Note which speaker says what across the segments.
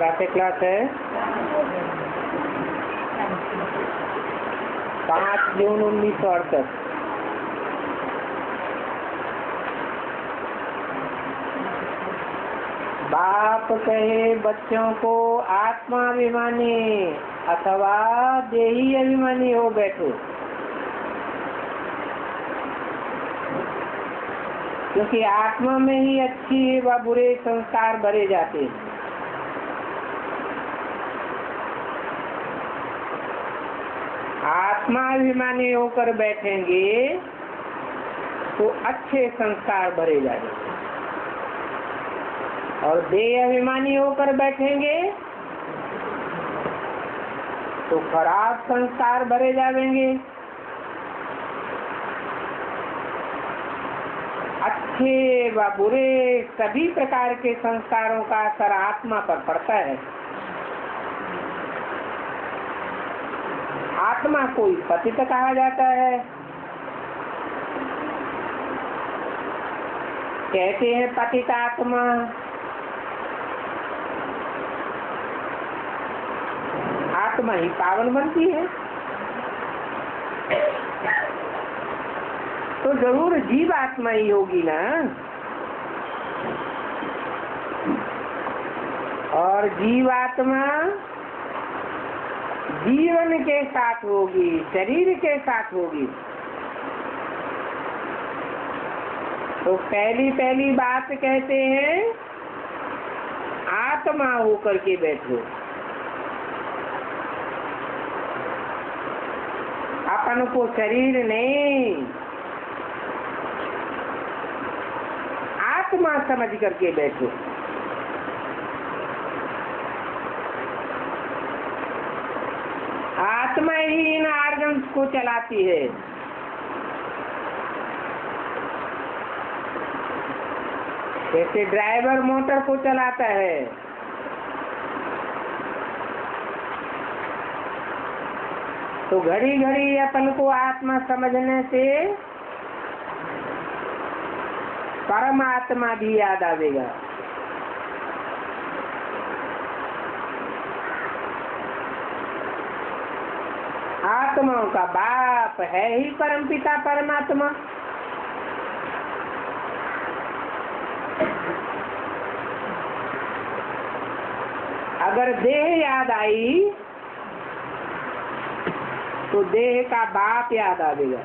Speaker 1: क्लासे क्लास है 5 जून 1968। बाप कहे बच्चों को आत्माभिमानी अथवा देही अभिमानी हो बैठो, क्योंकि आत्मा में ही अच्छी व बुरे संस्कार भरे जाते हैं। आत्माभिमानी होकर बैठेंगे तो अच्छे संस्कार भरे जाएंगे, और देह अभिमानी होकर बैठेंगे तो खराब संस्कार भरे जाएंगे। अच्छे व बुरे सभी प्रकार के संस्कारों का असर आत्मा पर पड़ता है। आत्मा कोई पतित कहा जाता है, कहते हैं पतित आत्मा। आत्मा ही पावन बनती है, तो जरूर जीव आत्मा ही होगी ना। और जीवात्मा जीवन के साथ होगी, शरीर के साथ होगी। तो पहली बात कहते हैं आत्मा होकर के बैठो। अपन को शरीर नहीं, आत्मा समझ करके बैठो। आत्मा ही इन आर्गन्स को चलाती है। जैसे ड्राइवर मोटर को चलाता है, तो घड़ी घड़ी अपन को आत्मा समझने से परमात्मा भी याद आवेगा। आत्माओं का बाप है ही परमपिता परमात्मा। अगर देह याद आई तो देह का बाप याद आवेगा।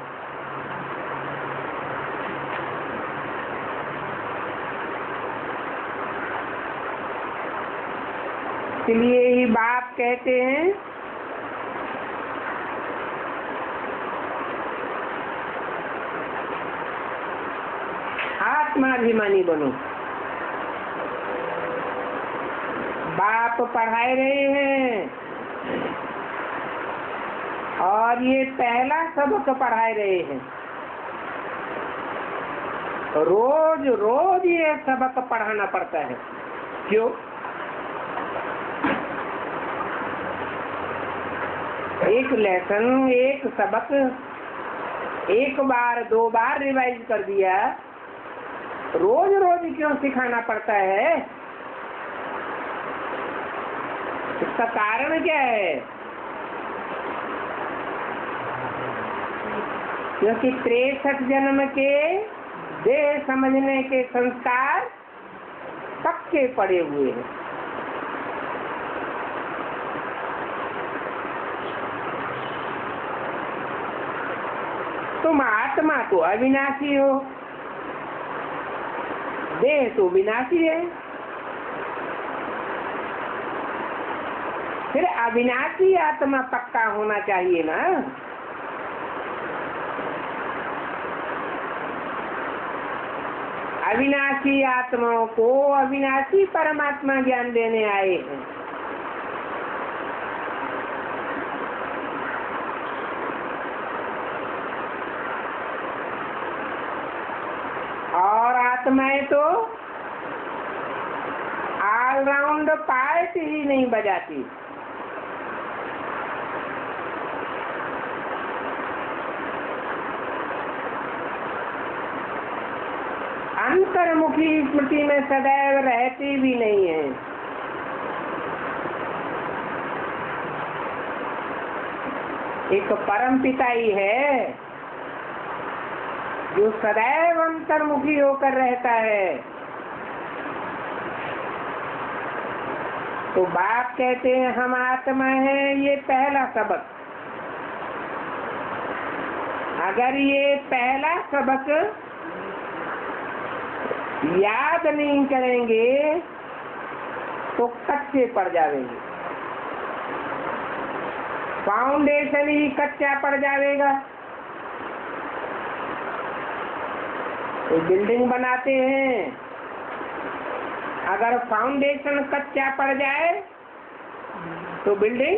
Speaker 1: इसलिए ही बाप कहते हैं आत्माभिमानी बनो। बाप पढ़ाए रहे हैं और ये पहला सबक पढ़ाए रहे हैं। रोज रोज ये सबक पढ़ाना पड़ता है। क्यों? एक लेसन, एक सबक एक बार 2 बार रिवाइज कर दिया, रोज रोज क्यों सिखाना पड़ता है? इसका कारण क्या है? क्योंकि 63 जन्म के देह समझने के संस्कार पक्के पड़े हुए हैं। तुम आत्मा तो अविनाशी हो, देह तो विनाशी है। फिर अविनाशी आत्मा पक्का होना चाहिए ना। अविनाशी आत्माओं को अविनाशी परमात्मा ज्ञान देने आए हैं। और आत्माएं तो ऑलराउंड पार्ट ही नहीं बजाती। अंतर्मुखी स्मृति में सदैव रहती भी नहीं है। एक परम पिता ही है जो सदैव अंतर्मुखी होकर रहता है। तो बाप कहते हैं हम आत्मा हैं, ये पहला सबक। अगर ये पहला सबक याद नहीं करेंगे तो कच्चे पड़ जाएंगे, फाउंडेशन ही कच्चा पड़ जाएगा। तो बिल्डिंग बनाते हैं, अगर फाउंडेशन कच्चा पड़ जाए तो बिल्डिंग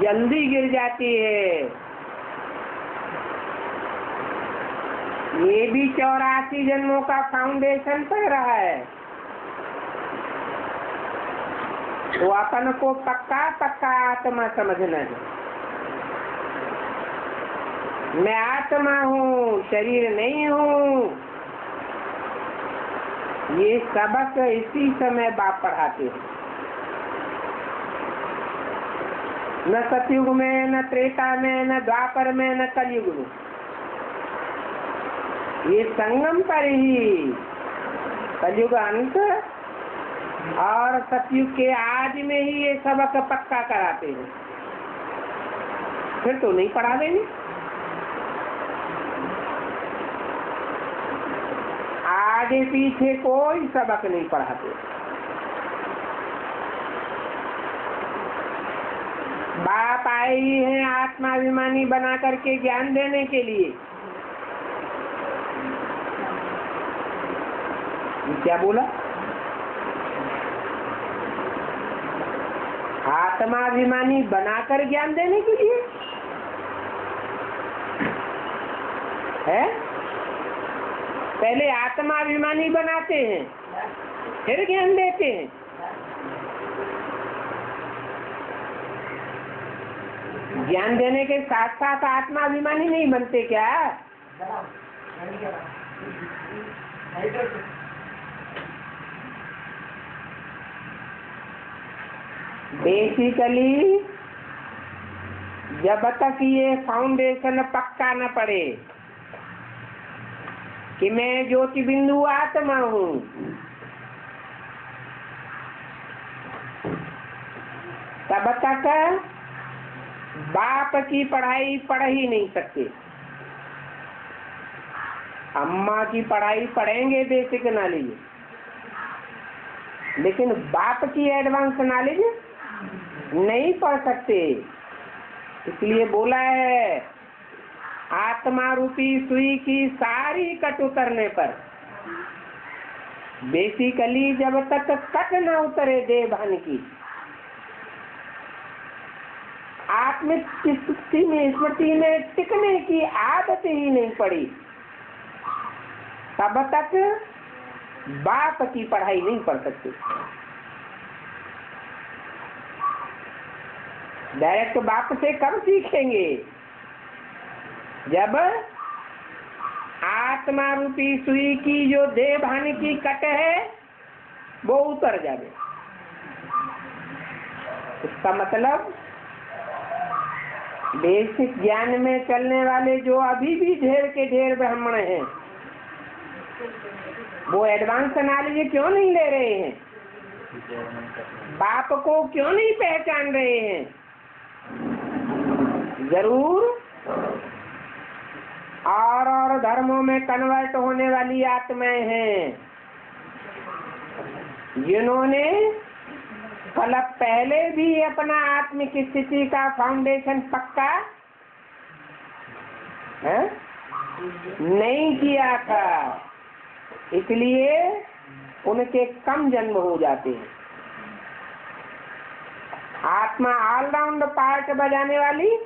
Speaker 1: जल्दी गिर जाती है। ये भी 84 जन्मों का फाउंडेशन पड़ रहा है। तो अपन को पक्का पक्का आत्मा समझना है। मैं आत्मा हूँ, शरीर नहीं हूँ। ये सबक इसी समय बाप पढ़ाते हैं। न सतयुग में, न त्रेता में, न द्वापर में, न कलयुग में। ये संगम पर ही, कलयुग अंत और सतयुग के आज में ही ये सबक पक्का कराते हैं। फिर तो नहीं पढ़ा देंगे। आगे पीछे कोई सबक नहीं पढ़ाते। बाप आए ही हैं आत्माभिमानी बना करके ज्ञान देने के लिए। क्या बोला? आत्माभिमानी बनाकर ज्ञान देने के लिए है। पहले आत्माभिमानी बनाते हैं, फिर ज्ञान देते हैं। ज्ञान देने के साथ साथ आत्माभिमानी नहीं बनते क्या? बेसिकली जब तक ये फाउंडेशन पक्का न पड़े कि मैं ज्योति बिंदु आत्मा हूँ, तब तक बाप की पढ़ाई पढ़ ही नहीं सकते। अम्मा की पढ़ाई पढ़ेंगे बेसिक नॉलेज, लेकिन बाप की एडवांस नॉलेज नहीं पढ़ सकते। इसलिए बोला है आत्मा रूपी सुई की सारी कट उतरने पर, बेसिकली जब तक कट न उतरे देह भान की, आत्मिक स्मृति में टिकने की आदत ही नहीं पड़ी, तब तक बाप की पढ़ाई नहीं पढ़ सकते। डायरेक्ट बाप से कब सीखेंगे? जब आत्मा रूपी सुई की जो देह भान की कट है वो उतर जाए। इसका मतलब बेसिक ज्ञान में चलने वाले जो अभी भी ढेर के ढेर ब्राह्मण हैं, वो एडवांस नॉलेज क्यों नहीं ले रहे हैं? बाप को क्यों नहीं पहचान रहे हैं? जरूर और धर्मों में कन्वर्ट होने वाली आत्माएं हैं जिन्होंने कल पहले भी अपना आत्मिक स्थिति का फाउंडेशन पक्का है नहीं किया था, इसलिए उनके कम जन्म हो जाते हैं। आत्मा ऑलराउंड पार्ट बजाने वाली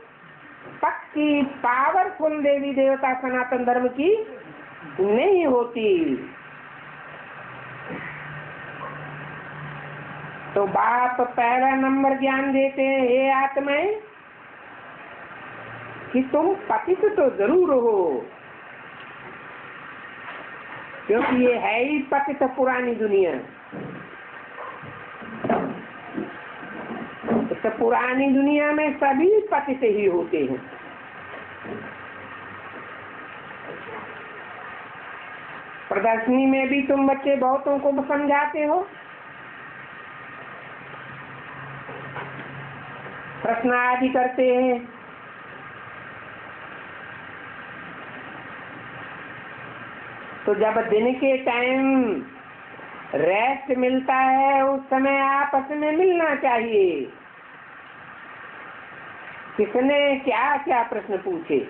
Speaker 1: पक्की पावरफुल देवी देवता सनातन धर्म की नहीं होती। तो बाप पहला नंबर ज्ञान देते हैं, हे आत्माएं, कि तुम पतित तो जरूर हो, क्योंकि ये है ही पतित पुरानी दुनिया। तो पुरानी दुनिया में सभी पतित ही होते हैं। प्रदर्शनी में भी तुम बच्चे बहुतों को समझाते हो, प्रश्न आदि करते हैं, तो जब दिन के टाइम रेस्ट मिलता है उस समय आपस में मिलना चाहिए। किसने क्या क्या प्रश्न पूछे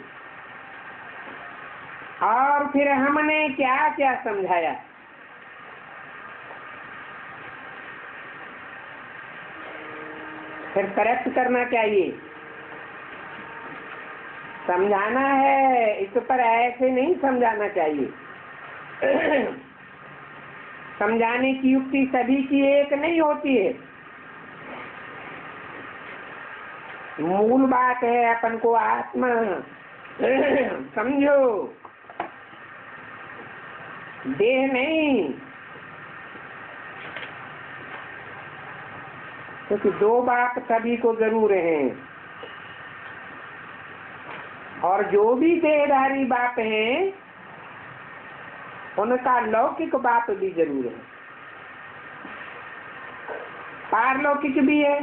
Speaker 1: और फिर हमने क्या क्या समझाया, फिर करेक्ट करना चाहिए। समझाना है, इस पर ऐसे नहीं समझाना चाहिए। समझाने की युक्ति सभी की एक नहीं होती है। मूल बात है अपन को आत्मा समझो, देह नहीं। क्योंकि दो बात सभी को जरूर हैं, और जो भी देहधारी बाप हैं उनका लौकिक बाप भी जरूर है, पारलौकिक भी है।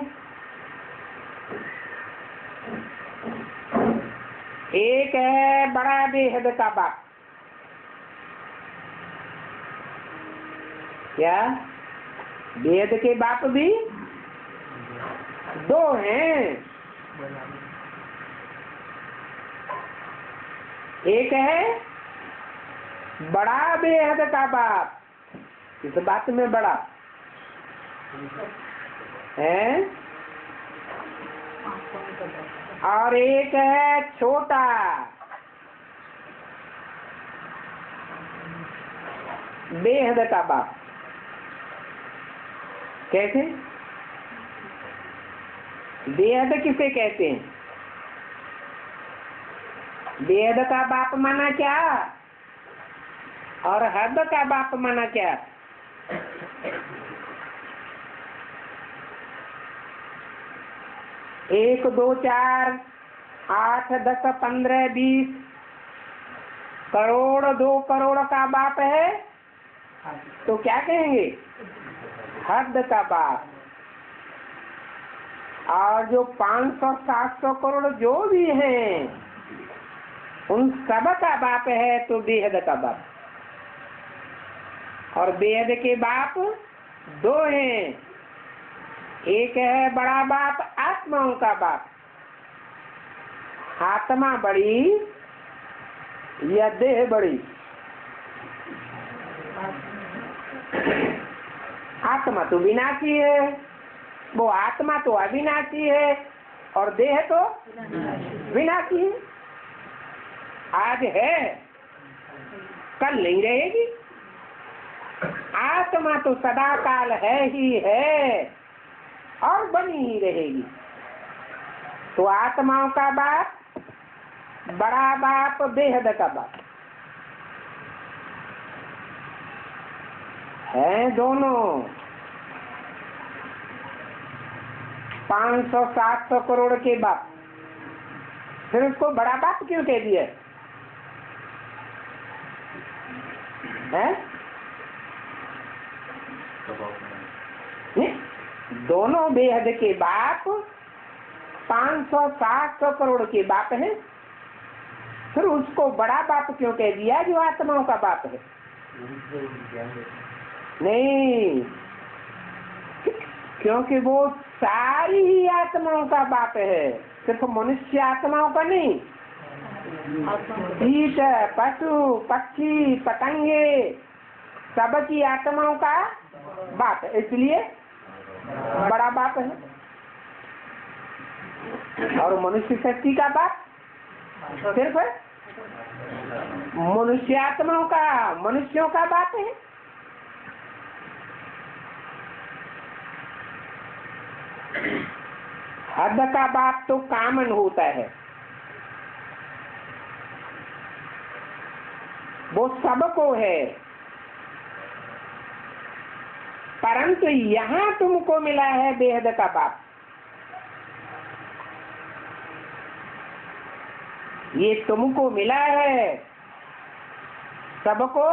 Speaker 1: एक है बड़ा बेहद का बाप। क्या बेहद के बाप भी दो हैं। एक है बड़ा बेहद का बाप, इस बात में बड़ा है, और एक है छोटा। बेहद का बाप कैसे? बेहद किसे कहते हैं? बेहद का बाप माना क्या और हद का बाप माना क्या? एक दो चार 8 10 15 20 करोड़ 2 करोड़ का बाप है तो क्या कहेंगे? हद का बाप। और जो 500 700 करोड़ जो भी हैं उन सब का बाप है तो बेहद का बाप। और बेहद के बाप दो हैं, एक है बड़ा बाप आत्माओं का बाप। आत्मा बड़ी या देह बड़ी? आत्मा तो विनाशी है, वो आत्मा तो अविनाशी है और देह तो विनाशी है। आज है कल नहीं रहेगी। आत्मा तो सदा काल है ही है और बनी ही रहेगी। तो आत्माओं का बाप बड़ा बाप बेहद का बाप है। दोनों 500 700 करोड़ के बाप, फिर उसको बड़ा बाप क्यों कह दिया है? दोनों बेहद के बाप 500 700 करोड़ के बाप है, फिर उसको बड़ा बाप क्यों कह दिया जो आत्माओं का बाप है? नहीं, क्योंकि वो सारी ही आत्माओं का बाप है, सिर्फ मनुष्य आत्माओं का नहीं। कीट पशु पक्षी पतंगे सबकी आत्माओं का बाप है, इसलिए बड़ा बाप है। और मनुष्य शक्ति का बाप सिर्फ मनुष्य आत्माओं का, मनुष्यों का बाप है। हद का बाप तो कामन होता है, वो सबको है, परंतु यहाँ तुमको मिला है बेहद का बाप। ये तुमको मिला है, सबको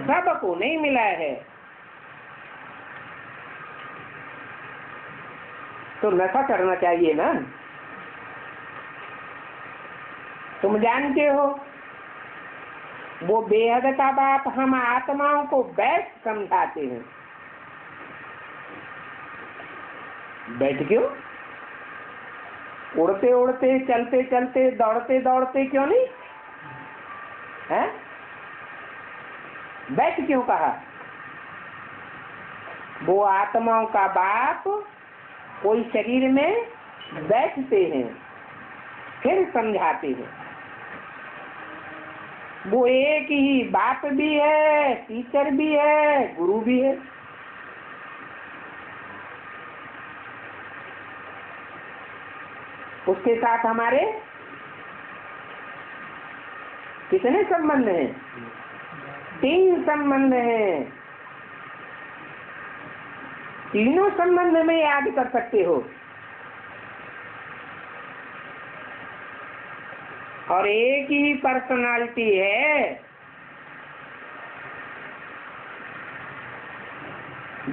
Speaker 1: सबको नहीं मिला है। तो नशा करना चाहिए ना। तुम जानते हो वो बेहद का बात हम आत्माओं को बैठ समझाते हैं। बैठ क्यों? उड़ते उड़ते, चलते चलते, दौड़ते दौड़ते क्यों नहीं है? बैठ क्यों कहा? वो आत्माओं का बाप कोई शरीर में बैठते हैं, फिर समझाते हैं। वो एक ही बाप भी है, टीचर भी है, गुरु भी है। उसके साथ हमारे कितने संबंध हैं? 3 संबंध हैं। तीनों संबंध में याद कर सकते हो। और एक ही पर्सनालिटी है।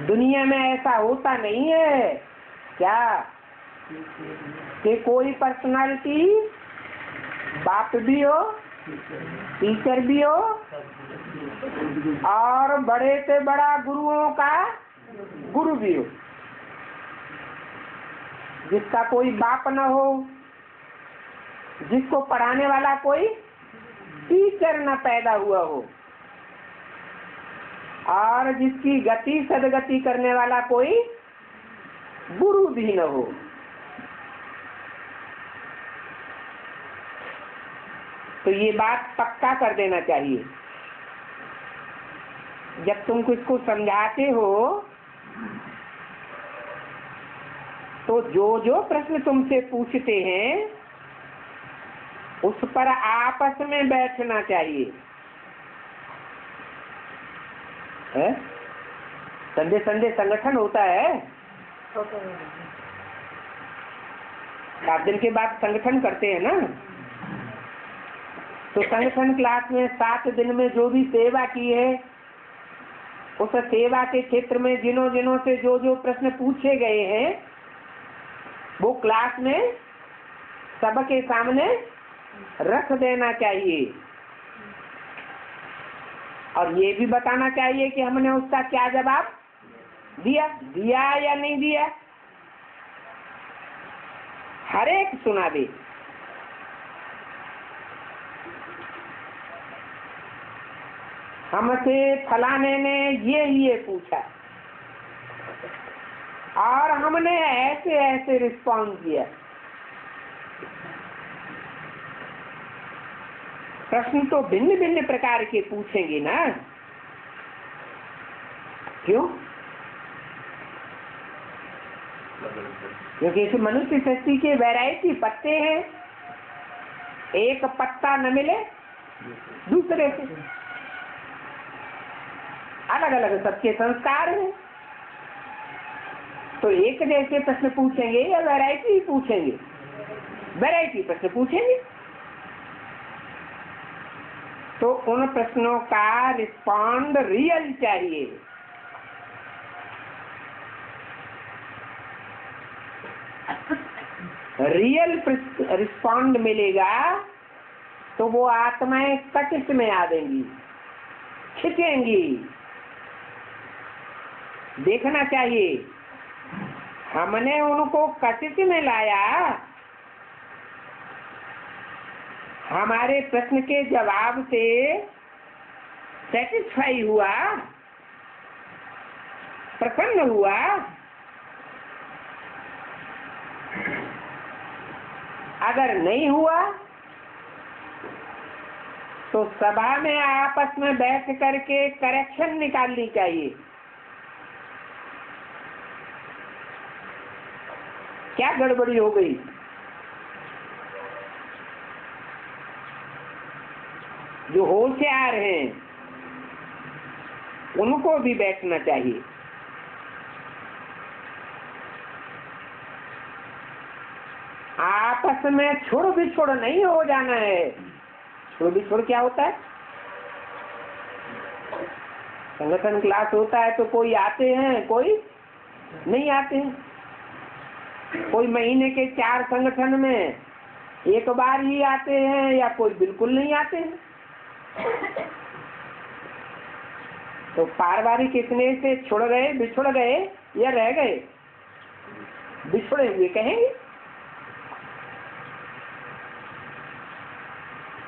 Speaker 1: दुनिया में ऐसा होता नहीं है क्या कि कोई पर्सनालिटी बाप भी हो, टीचर भी हो, और बड़े से बड़ा गुरुओं का गुरु भी हो। जिसका कोई बाप न हो, जिसको पढ़ाने वाला कोई टीचर न पैदा हुआ हो, और जिसकी गति सदगति करने वाला कोई गुरु भी न हो। तो ये बात पक्का कर देना चाहिए। जब तुम किसको समझाते हो तो जो जो प्रश्न तुमसे पूछते हैं उस पर आपस में बैठना चाहिए। है? संडे संडे संगठन होता है। 7 दिन के बाद संगठन करते हैं ना। तो संगठन क्लास में 7 दिन में जो भी सेवा की है, उस सेवा के क्षेत्र में जिन्हों जिन्हों से जो जो प्रश्न पूछे गए हैं वो क्लास में सबके सामने रख देना चाहिए। और ये भी बताना चाहिए कि हमने उसका क्या जवाब दिया या नहीं दिया। हर एक सुना दे। हमसे फलाने ने ये पूछा और हमने ऐसे ऐसे रिस्पॉन्स किया। प्रश्न तो भिन्न भिन्न प्रकार के पूछेंगे ना। क्यों? क्योंकि इस मनुष्य सृष्टि के वैरायटी पत्ते हैं। एक पत्ता न मिले दूसरे से। अलग अलग सबके संस्कार हैं। तो एक जैसे प्रश्न पूछेंगे या वैरायटी पूछेंगे? वैरायटी प्रश्न पूछेंगे। तो उन प्रश्नों का रिस्पॉन्ड रियल चाहिए। रियल रिस्पॉन्ड मिलेगा तो वो आत्माएं कटित में आ देंगी, खिंचेंगी। देखना चाहिए हमने उनको कटित में लाया, हमारे प्रश्न के जवाब से सेटिस्फाई हुआ, प्रसन्न हुआ। अगर नहीं हुआ तो सभा में आपस में बैठ करके करेक्शन निकालनी चाहिए। क्या गड़बड़ी हो गई? जो होशियार हैं उनको भी बैठना चाहिए। आप आपस में छोड़ बिछोड़ नहीं हो जाना है। छोड़ बिछोड़ क्या होता है? संगठन क्लास होता है तो कोई आते हैं, कोई नहीं आते हैं। कोई महीने के 4 संगठन में एक बार ही आते हैं या कोई बिल्कुल नहीं आते हैं। तो पारिवारिक स्नेह से छुड़ गए, बिछुड़ गए या रह गए? बिछुड़े हुए कहेंगे।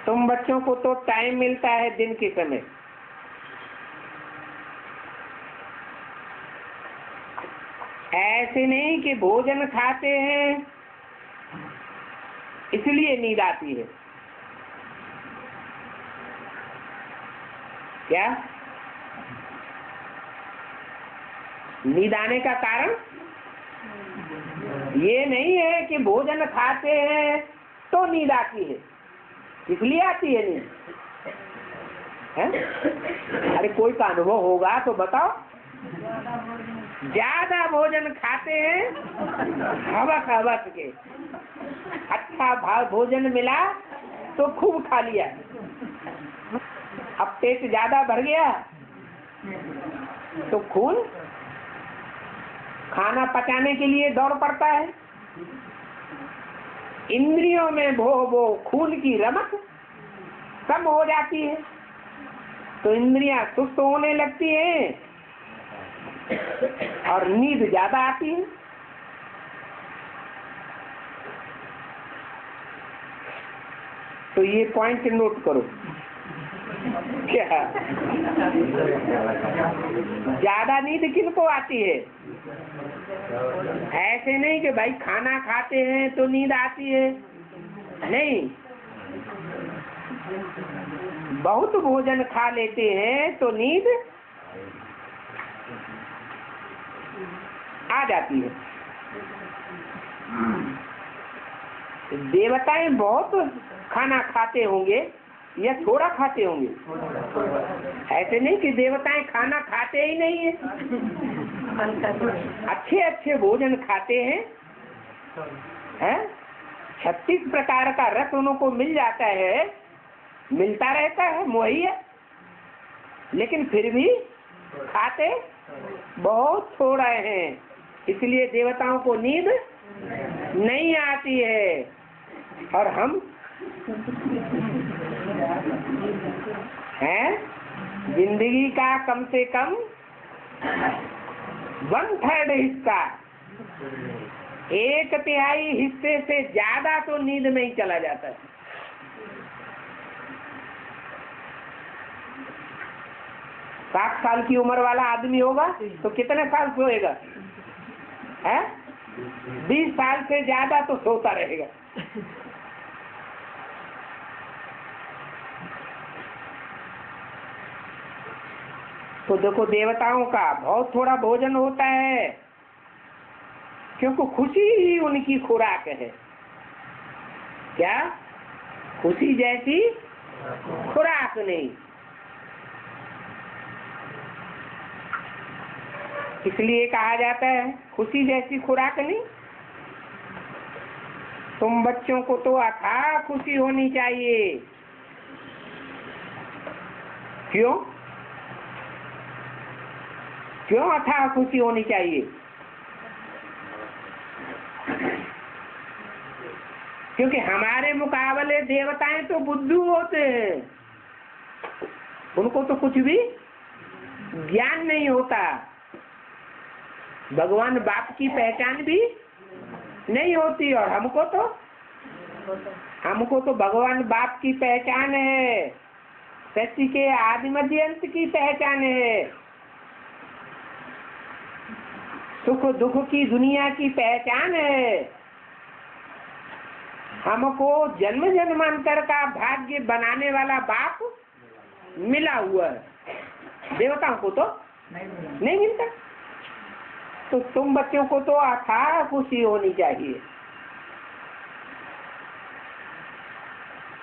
Speaker 1: तुम बच्चों को तो टाइम मिलता है दिन के समय, ऐसे नहीं कि भोजन खाते हैं इसलिए नींद आती है। क्या नींद आने का कारण ये नहीं है कि भोजन खाते हैं तो नींद आती है, इसलिए आती है नींद है? अरे कोई का अनुभव होगा तो बताओ। ज्यादा भोजन खाते हैं हवस के, अच्छा भोजन मिला तो खूब खा लिया, अब पेट ज्यादा भर गया तो खून खाना पचाने के लिए दौड़ पड़ता है। इंद्रियों में वो खून की रमक कम हो जाती है तो इंद्रियां सुस्त होने लगती हैं और नींद ज्यादा आती है। तो ये पॉइंट नोट करो। क्या ज्यादा नींद किनको आती है? ऐसे नहीं कि भाई खाना खाते हैं तो नींद आती है, नहीं। बहुत भोजन खा लेते हैं तो नींद आ जाती है। देवताएं बहुत खाना खाते होंगे या थोड़ा खाते होंगे? ऐसे नहीं कि देवताएं खाना खाते ही नहीं है, अच्छे अच्छे भोजन खाते हैं, हैं? 36 प्रकार का रस उनको मिल जाता है, मिलता रहता है, मुहैया, लेकिन फिर भी खाते बहुत थोड़ा हैं, इसलिए देवताओं को नींद नहीं आती है। और हम हैं जिंदगी का कम से कम 1/3 हिस्सा, 1/3 हिस्से से ज्यादा तो नींद में ही चला जाता है। 60 साल की उम्र वाला आदमी होगा तो कितने साल सोएगा? है 20 साल से ज्यादा तो सोता रहेगा। तो देखो देवताओं का बहुत थोड़ा भोजन होता है क्योंकि खुशी ही उनकी खुराक है। क्या खुशी जैसी खुराक नहीं, इसलिए कहा जाता है खुशी जैसी खुराक नहीं। तुम बच्चों को तो अथाह खुशी होनी चाहिए। क्यों क्यों अथाह खुशी होनी चाहिए? क्योंकि हमारे मुकाबले देवताएं तो बुद्धू होते हैं, उनको तो कुछ भी ज्ञान नहीं होता, भगवान बाप की पहचान भी नहीं होती। और हमको तो भगवान बाप की पहचान है, सृष्टि के आदि मध्य अंत की पहचान है, सुख दुख की दुनिया की पहचान है। हमको जन्म जन्मांतर का भाग्य बनाने वाला बाप मिला हुआ है, देवताओं को तो नहीं मिलता। तो तुम बच्चों को तो अथाह खुशी होनी चाहिए।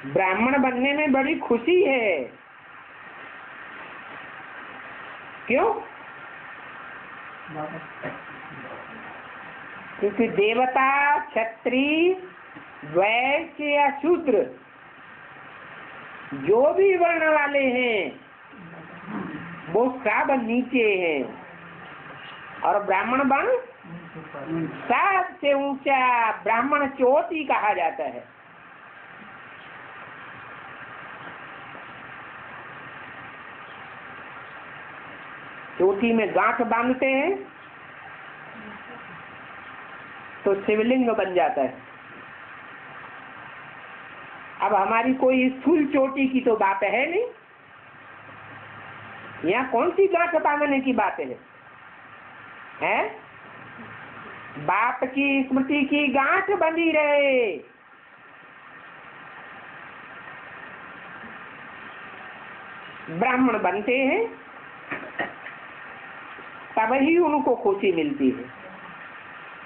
Speaker 1: ब्राह्मण बनने में बड़ी खुशी है। क्यों? क्योंकि देवता, क्षत्रिय, वैश्य या शूद्र जो भी वर्ण वाले हैं वो सब नीचे हैं, और ब्राह्मण वर्ण सबसे ऊंचा, ब्राह्मण चोटी कहा जाता है। चोटी में गांठ बांधते हैं तो शिवलिंग बन जाता है। अब हमारी कोई स्थूल चोटी की तो बात है नहीं, यहाँ कौन सी गांठ बांधने की बात है? बाप की स्मृति की गांठ बंधी रहे। ब्राह्मण बनते हैं तब ही उनको खुशी मिलती है।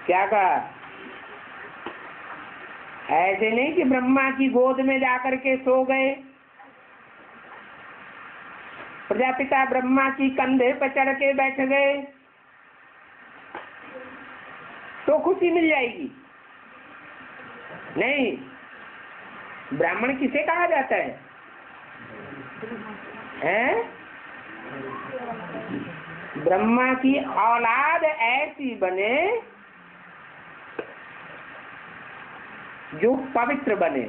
Speaker 1: क्या कहा? ऐसे नहीं कि ब्रह्मा की गोद में जाकर के सो गए, प्रजापिता ब्रह्मा की कंधे पर चढ़ के बैठ गए तो खुशी मिल जाएगी। नहीं, ब्राह्मण किसे कहा जाता है? ब्रह्मा की औलाद ऐसी बने जो पवित्र बने,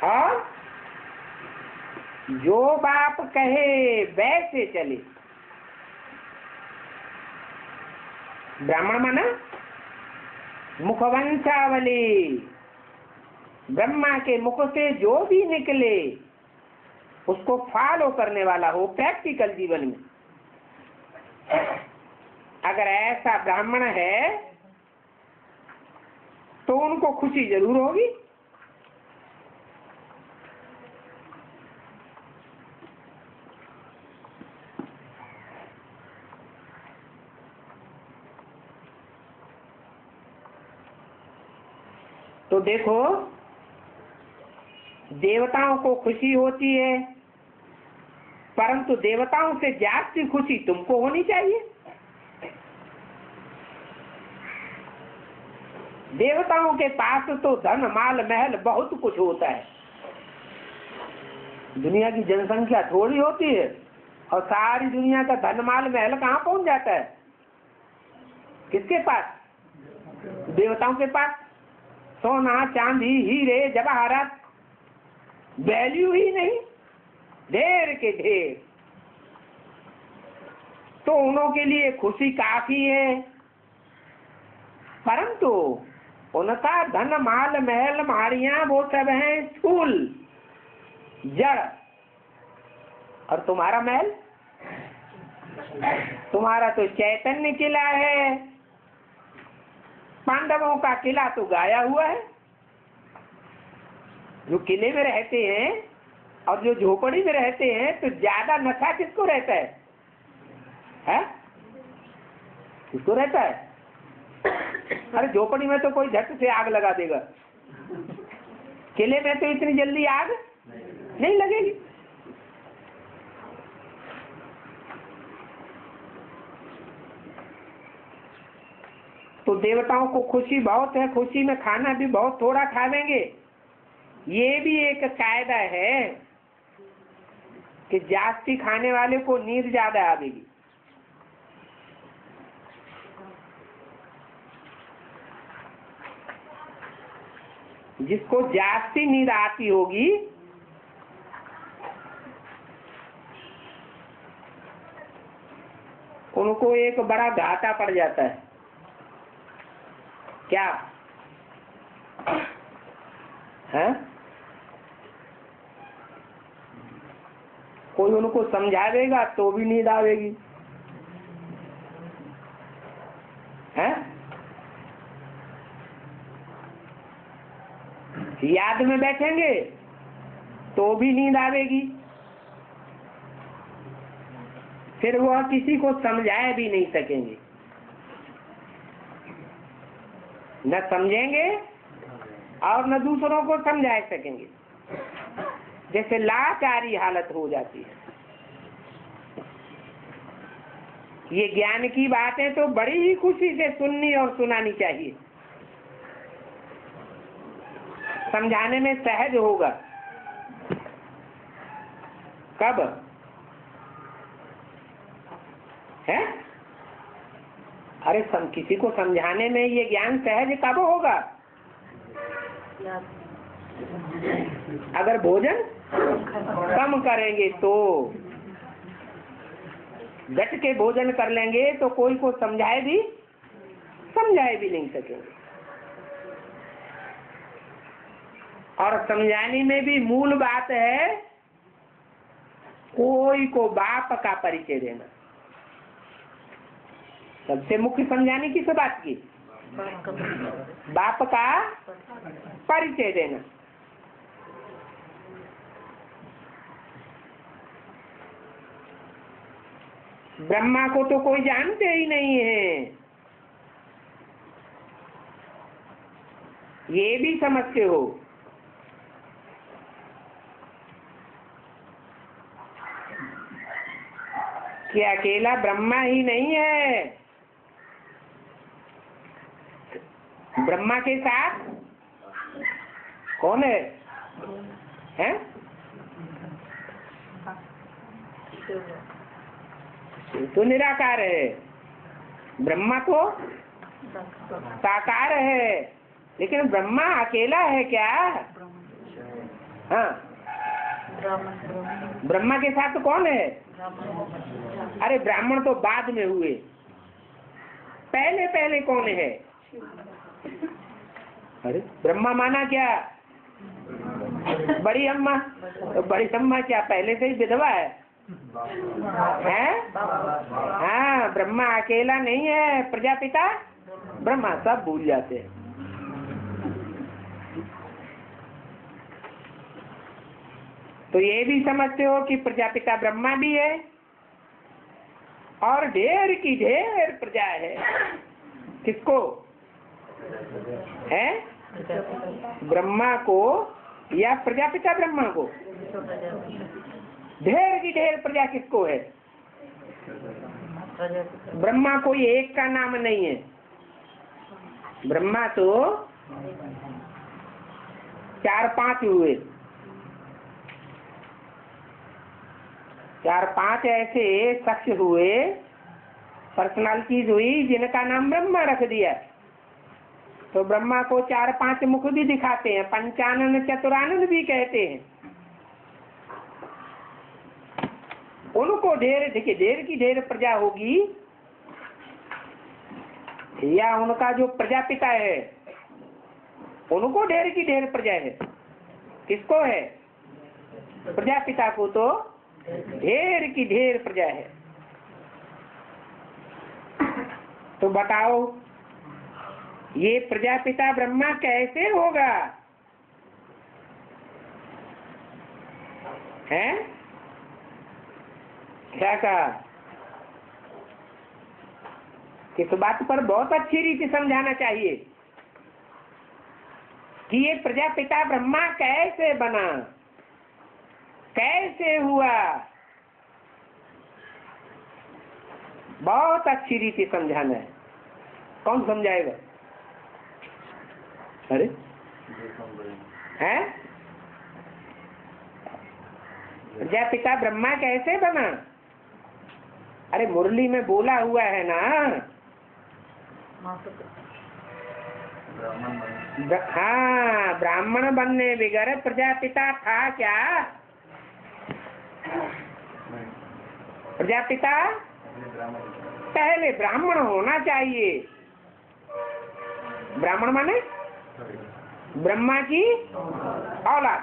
Speaker 1: और जो बाप कहे वैसे चले। ब्राह्मण माना मुखवंशावली, ब्रह्मा के मुख से जो भी निकले उसको फॉलो करने वाला हो प्रैक्टिकल जीवन में। अगर ऐसा ब्राह्मण है तो उनको खुशी जरूर होगी। तो देखो, देवताओं को खुशी होती है, परंतु देवताओं से ज्यादा खुशी तुमको होनी चाहिए। देवताओं के पास तो धन माल महल बहुत कुछ होता है। दुनिया की जनसंख्या थोड़ी होती है और सारी दुनिया का धन माल महल कहाँ पहुंच जाता है? किसके पास? देवताओं के पास। सोना चांदी हीरे जवाहरात, वैल्यू ही नहीं, ढेर के ढेर। तो उन्हों के लिए खुशी काफी है, परंतु उनका धन माल महल मारियां वो सब हैं स्थूल जड़, और तुम्हारा महल, तुम्हारा तो चैतन्य किला है। पांडवों का किला तो गाया हुआ है। जो किले में रहते हैं और जो झोपड़ी में रहते हैं तो ज्यादा नशा किसको रहता है? किसको रहता है? अरे झोपड़ी में तो कोई झट से आग लगा देगा, किले में तो इतनी जल्दी आग नहीं लगेगी। तो देवताओं को खुशी बहुत है, खुशी में खाना भी बहुत थोड़ा खावेंगे। ये भी एक कायदा है कि जास्ती खाने वाले को नींद ज्यादा आवेगी। जिसको जास्ती नींद आती होगी उनको एक बड़ा घाटा पड़ जाता है। क्या है? कोई उनको समझा देगा तो भी नींद आवेगी, है? याद में बैठेंगे तो भी नींद आवेगी, फिर वह किसी को समझाए भी नहीं सकेंगे, न समझेंगे और न दूसरों को समझा सकेंगे। जैसे लाचारी हालत हो जाती है। ये ज्ञान की बातें तो बड़ी ही खुशी से सुननी और सुनानी चाहिए। समझाने में सहज होगा। कब है? अरे किसी को समझाने में ये ज्ञान सहज कब होगा? अगर भोजन कम करेंगे तो। डट के भोजन कर लेंगे तो कोई को समझाए भी नहीं सकेंगे। और समझाने में भी मूल बात है कोई को बाप का परिचय देना। सबसे मुख्य समझाने की बात की बाप का परिचय देना। ब्रह्मा को तो कोई जानते ही नहीं है, ये भी समझते हो। कि अकेला ब्रह्मा ही नहीं है, ब्रह्मा के साथ कौन है? हैं? तो निराकार है, ब्रह्मा तो साकार है, लेकिन ब्रह्मा अकेला है क्या? हाँ, ब्रह्मा के साथ तो कौन है? अरे ब्राह्मण तो बाद में हुए, पहले कौन है? अरे ब्रह्मा माना क्या? बड़ी अम्मा। तो बड़ी अम्मा क्या पहले से ही विधवा है? हाँ, ब्रह्मा अकेला नहीं है, प्रजापिता ब्रह्मा, सब भूल जाते हैं। तो ये भी समझते हो कि प्रजापिता ब्रह्मा भी है और ढेर की ढेर प्रजा है। किसको है? ब्रह्मा को या प्रजापिता ब्रह्मा को? ढेर की ढेर प्रजा किसको है? ब्रह्मा कोई एक का नाम नहीं है, ब्रह्मा तो 4-5 हुए। 4-5 ऐसे शख्स हुए, पर्सनालिटीज हुई जिनका नाम ब्रह्मा रख दिया। तो ब्रह्मा को 4-5 मुख भी दिखाते हैं, पंचानन चतुरानन भी कहते हैं। उनको ढेर की ढेर प्रजा होगी, या उनका जो प्रजापिता है उनको ढेर की ढेर प्रजा है। किसको है? प्रजापिता को तो ढेर की ढेर प्रजा है। तो बताओ ये प्रजापिता ब्रह्मा कैसे होगा? हैं? क्या कहा? इस बात पर बहुत अच्छी रीति समझाना चाहिए कि ये प्रजापिता ब्रह्मा कैसे बना, कैसे हुआ। बहुत अच्छी रीति समझाना है। कौन समझाएगा? अरे हैं? प्रजापिता ब्रह्मा कैसे बना? अरे मुरली में बोला हुआ है ना। हाँ, ब्राह्मण बनने बगैर प्रजापिता था क्या? प्रजापिता पहले ब्राह्मण होना चाहिए। ब्राह्मण माने ब्रह्मा की औलाद।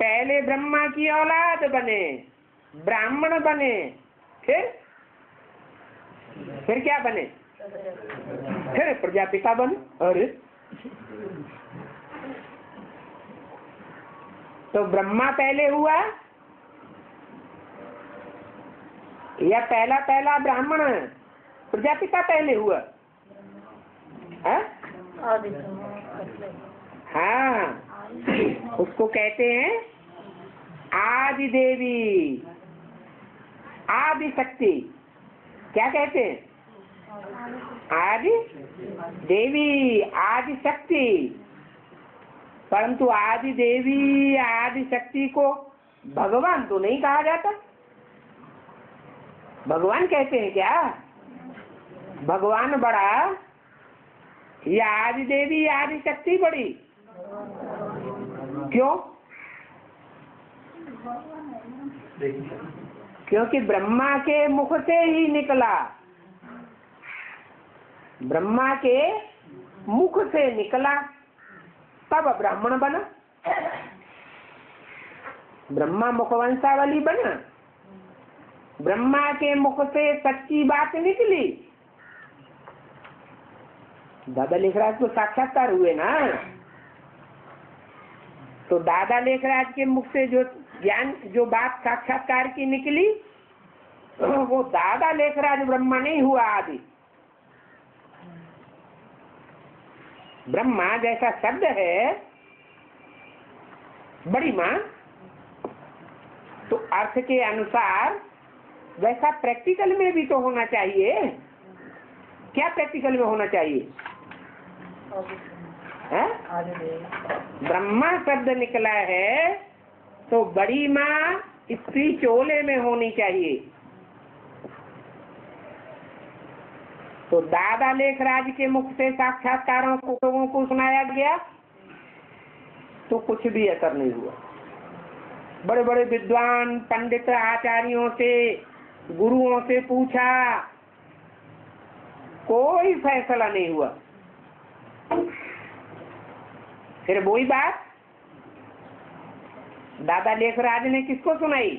Speaker 1: पहले ब्रह्मा की औलाद बने, ब्राह्मण बने, फिर क्या बने? फिर प्रजापिता बने। अरे तो ब्रह्मा पहले हुआ या पहला ब्राह्मण प्रजापिता पहले हुआ? हाँ, उसको कहते हैं आदि देवी, आदि शक्ति। क्या कहते हैं? आदि देवी, आदि शक्ति। परंतु आदि देवी आदि शक्ति को भगवान तो नहीं कहा जाता। भगवान कहते हैं क्या? भगवान बड़ा या आदि देवी आदि शक्ति बड़ी? क्यों? क्योंकि ब्रह्मा के मुख से ही निकला, ब्रह्मा के मुख से निकला तब ब्राह्मण बना, ब्रह्मा मुखवंशावली बना, ब्रह्मा के मुख से सच्ची बात निकली। दादा लेखराज को साक्षात्कार हुए ना, तो दादा लेखराज के मुख से जो ज्ञान जो बात साक्षात्कार की निकली वो दादा लेखराज ब्रह्मा नहीं हुआ आदि। ब्रह्मा जैसा शब्द है बड़ी माँ, तो अर्थ के अनुसार वैसा प्रैक्टिकल में भी तो होना चाहिए। क्या प्रैक्टिकल में होना चाहिए? ब्रह्मा शब्द निकला है तो बड़ी माँ स्त्री चोले में होनी चाहिए। तो दादा लेखराज के मुख से साक्षात्कारों को लोगों को सुनाया गया तो कुछ भी असर नहीं हुआ। बड़े बड़े विद्वान पंडित आचार्यों से गुरुओं से पूछा, कोई फैसला नहीं हुआ। फिर वही बात दादा लेखराज ने किसको सुनाई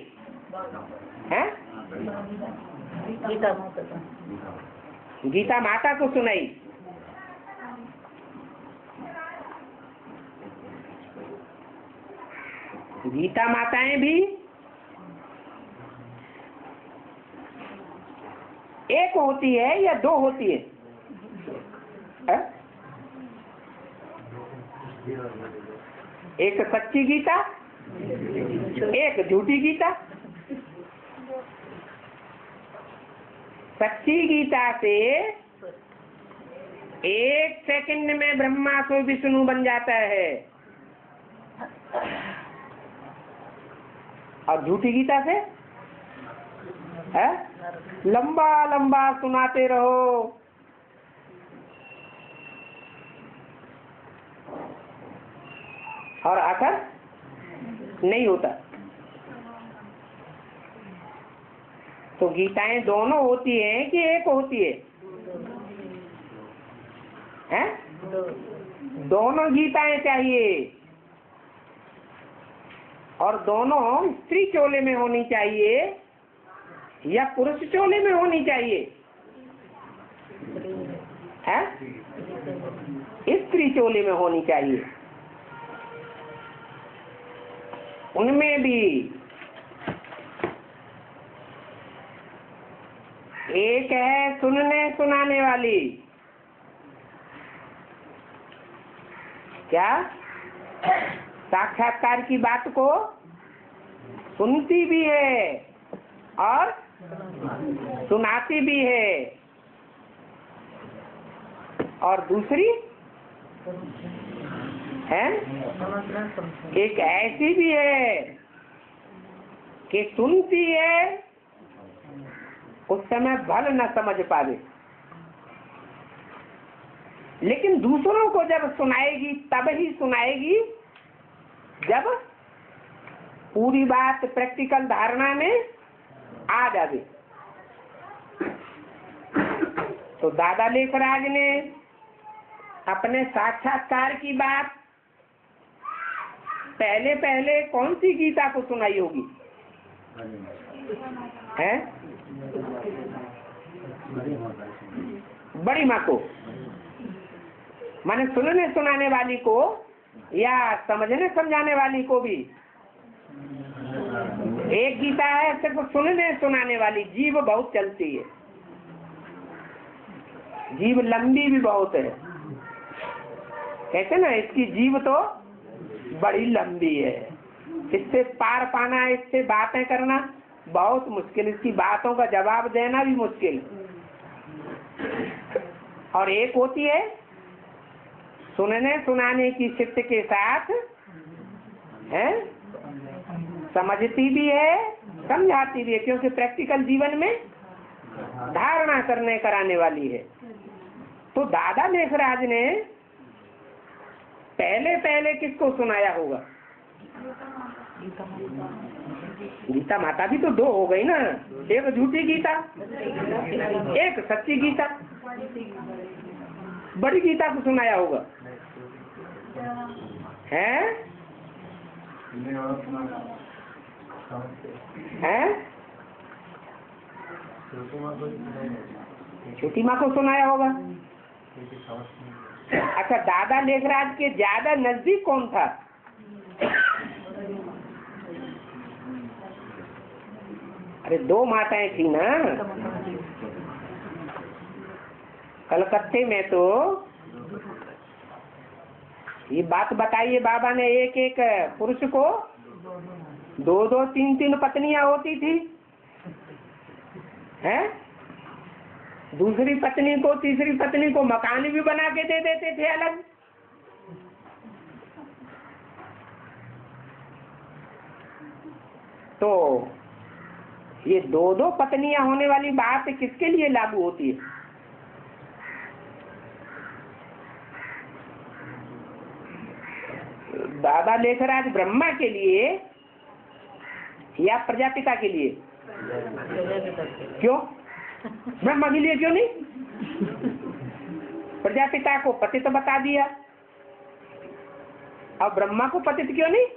Speaker 1: है? गीता माता को सुनाई। गीता माताएं भी एक होती है या दो होती है? एक सच्ची गीता, एक झूठी गीता। सच्ची गीता से 1 सेकंड में ब्रह्मा से विष्णु बन जाता है, और झूठी गीता से है लंबा लंबा सुनाते रहो। और असर नहीं होता। तो गीताएं दोनों होती हैं कि एक होती है? हैं? दोनों गीताएं चाहिए, और दोनों स्त्री चोले में होनी चाहिए या पुरुष चोले में होनी चाहिए? हैं? स्त्री चोले में होनी चाहिए। उनमें भी एक है सुनने सुनाने वाली, क्या साक्षात्कार की बात को सुनती भी है और सुनाती भी है, और दूसरी है एक ऐसी भी है कि सुनती है, उस समय भल न समझ पावे, लेकिन दूसरों को जब सुनाएगी तब ही सुनाएगी जब पूरी बात प्रैक्टिकल धारणा में आ जावे। तो दादा लेखराज ने अपने साक्षात्कार की बात पहले पहले कौन सी गीता को सुनाई होगी? है बड़ी माँ को, माने सुनने सुनाने वाली को या समझने समझाने वाली को भी? एक गीता है सिर्फ सुनने सुनाने वाली। जीव बहुत चलती है, जीव लंबी भी बहुत है। कहते ना इसकी जीव तो बड़ी लंबी है, इससे पार पाना, इससे बातें करना बहुत मुश्किल, इसकी बातों का जवाब देना भी मुश्किल। और एक होती है सुनने सुनाने की चित्त के साथ है, समझती भी है, समझाती भी है, क्योंकि प्रैक्टिकल जीवन में धारणा करने कराने वाली है। तो दादा लेखराज ने पहले पहले किसको सुनाया होगा? गीता माता भी तो दो हो गई ना, एक झूठी गीता, एक सच्ची गीता। बड़ी गीता को सुनाया होगा है? छोटी माँ को सुनाया होगा। अच्छा, दादा लेखराज के ज्यादा नजदीक कौन था? अरे दो माताएं थी ना कलकत्ते में। तो ये बात बताइए, बाबा ने एक एक पुरुष को दो दो तीन तीन पत्नियां होती थी हैं? दूसरी पत्नी को, तीसरी पत्नी को मकान भी बना के दे देते थे अलग। तो ये दो दो पत्नियां होने वाली बात किसके लिए लागू होती है? दादा लेखराज ब्रह्मा के लिए या प्रजापिता के लिए? क्यों ब्रह्मा के लिए क्यों नहीं? प्रजापिता को पतित बता दिया, अब ब्रह्मा को पतित क्यों नहीं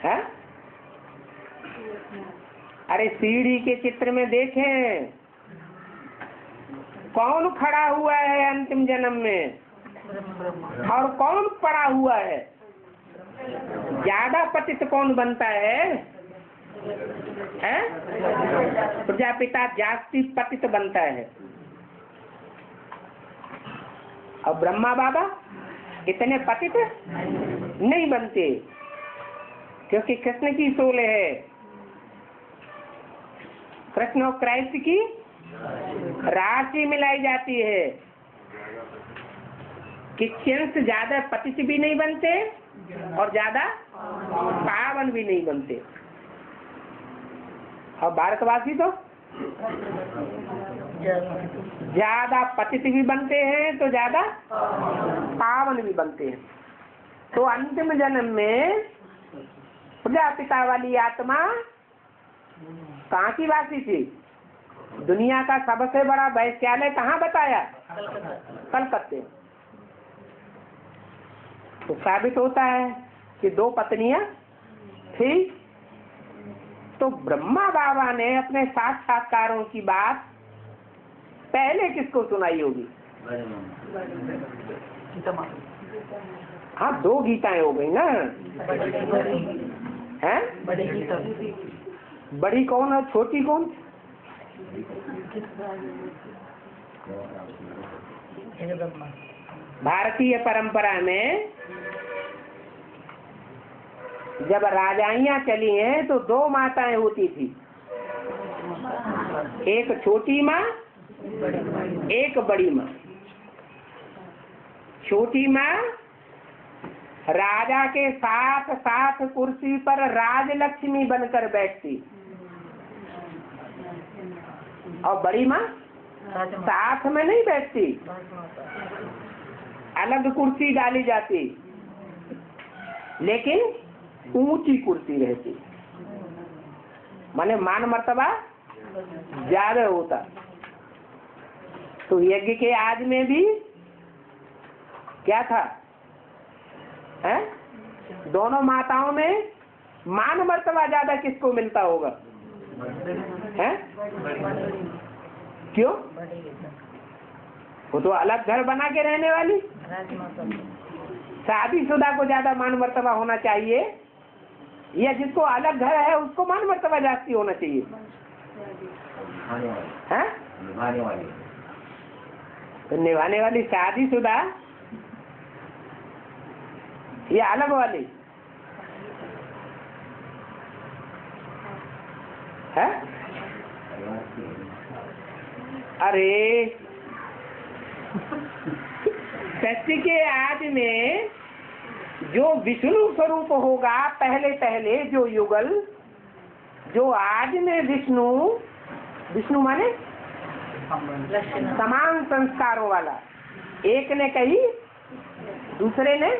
Speaker 1: है? अरे सीढ़ी के चित्र में देखें, कौन खड़ा हुआ है अंतिम जन्म में और कौन पड़ा हुआ है? ज्यादा पतित कौन बनता है? प्रजापिता जास्ती पतित बनता है। और ब्रह्मा बाबा इतने पतित नहीं बनते, क्योंकि कृष्ण की सोले है। कृष्ण और क्राइस्ट की राशि मिलाई जाती है। क्रिश्चियंस ज्यादा पतित भी नहीं बनते और ज्यादा पावन भी नहीं बनते। और भारतवासी तो ज्यादा पतित भी बनते हैं तो ज्यादा पावन भी बनते हैं। तो अंतिम जन्म में प्रजापिता वाली आत्मा कहाँ की वासी थी? दुनिया का सबसे बड़ा वैश्यालय कहाँ बताया? कलकत्ते। तो साबित होता है कि दो पत्नियां थी। तो ब्रह्मा बाबा ने अपने साक्षात्कारों की बात पहले किसको सुनाई होगी? हाँ, दो गीताएं हो गई ना हैं? बड़ी कौन और छोटी कौन? भारतीय परंपरा में जब राजाइयां चली हैं तो दो माताएं होती थी, एक छोटी माँ, एक बड़ी माँ। छोटी माँ राजा के साथ साथ कुर्सी पर राजलक्ष्मी बनकर बैठती, और बड़ी माँ साथ में नहीं बैठती, अलग कुर्सी डाली जाती, लेकिन ऊंची कुर्सी रहती, माने मान मर्तबा ज्यादा होता। तो यज्ञ के आज में भी क्या था है? दोनों माताओं में मान मर्तबा ज्यादा किसको मिलता होगा है? क्यों? वो तो अलग घर बना के रहने वाली। शादीशुदा को ज्यादा मान मर्तबा होना चाहिए, या जिसको अलग घर है उसको मान मर्तबा जास्ती होना चाहिए है? तो निभाने वाली शादीशुदा या अलग वाली है? अरे सृष्टि के आदि में जो विष्णु स्वरूप होगा, पहले पहले जो युगल, जो आदि में विष्णु, विष्णु माने समान संस्कारों वाला, एक ने कही दूसरे ने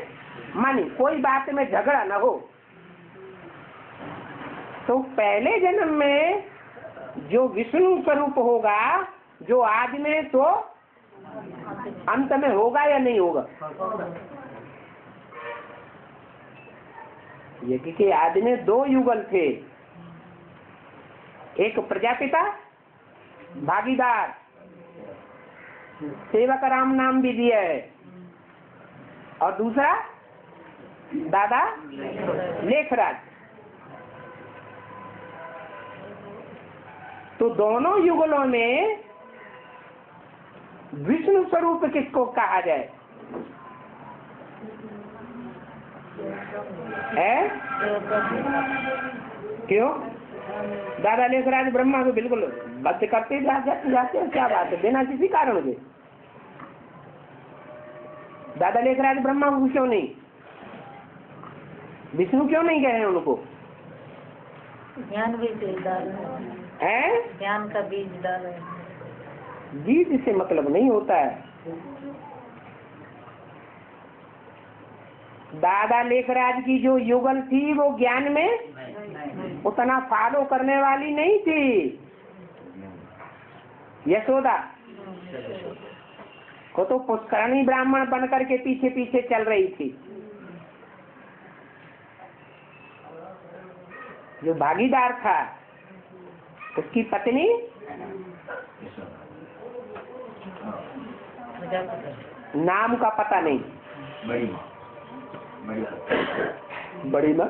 Speaker 1: मानी, कोई बात में झगड़ा न हो। तो पहले जन्म में जो विष्णु स्वरूप होगा, जो आदि में, तो अंत में होगा या नहीं होगा? यज्ञ के आदि में दो युगल थे, एक प्रजापिता भागीदार, सेवक राम नाम भी दिया है, और दूसरा दादा लेखराज। तो दोनों युगलों में विष्णु स्वरूप किसको कहा जाए? है? क्यों? दादा लेखराज ब्रह्मा को बिल्कुल बद करते जाते हैं, क्या बात है, बिना किसी कारण के। दादा लेखराज ब्रह्मा को क्यों नहीं, विष्णु क्यों नहीं कहे उनको?
Speaker 2: ज्ञान बीज डाला
Speaker 1: है,
Speaker 2: ज्ञान का बीज डाला।
Speaker 1: बीज से मतलब नहीं होता है। दादा लेखराज की जो युगल थी वो ज्ञान में उतना फॉलो करने वाली नहीं थी। यशोदा को तो पुष्करणी ब्राह्मण बनकर के पीछे पीछे चल रही थी। जो भागीदार था उसकी पत्नी नाम का पता नहीं, बड़ी माँ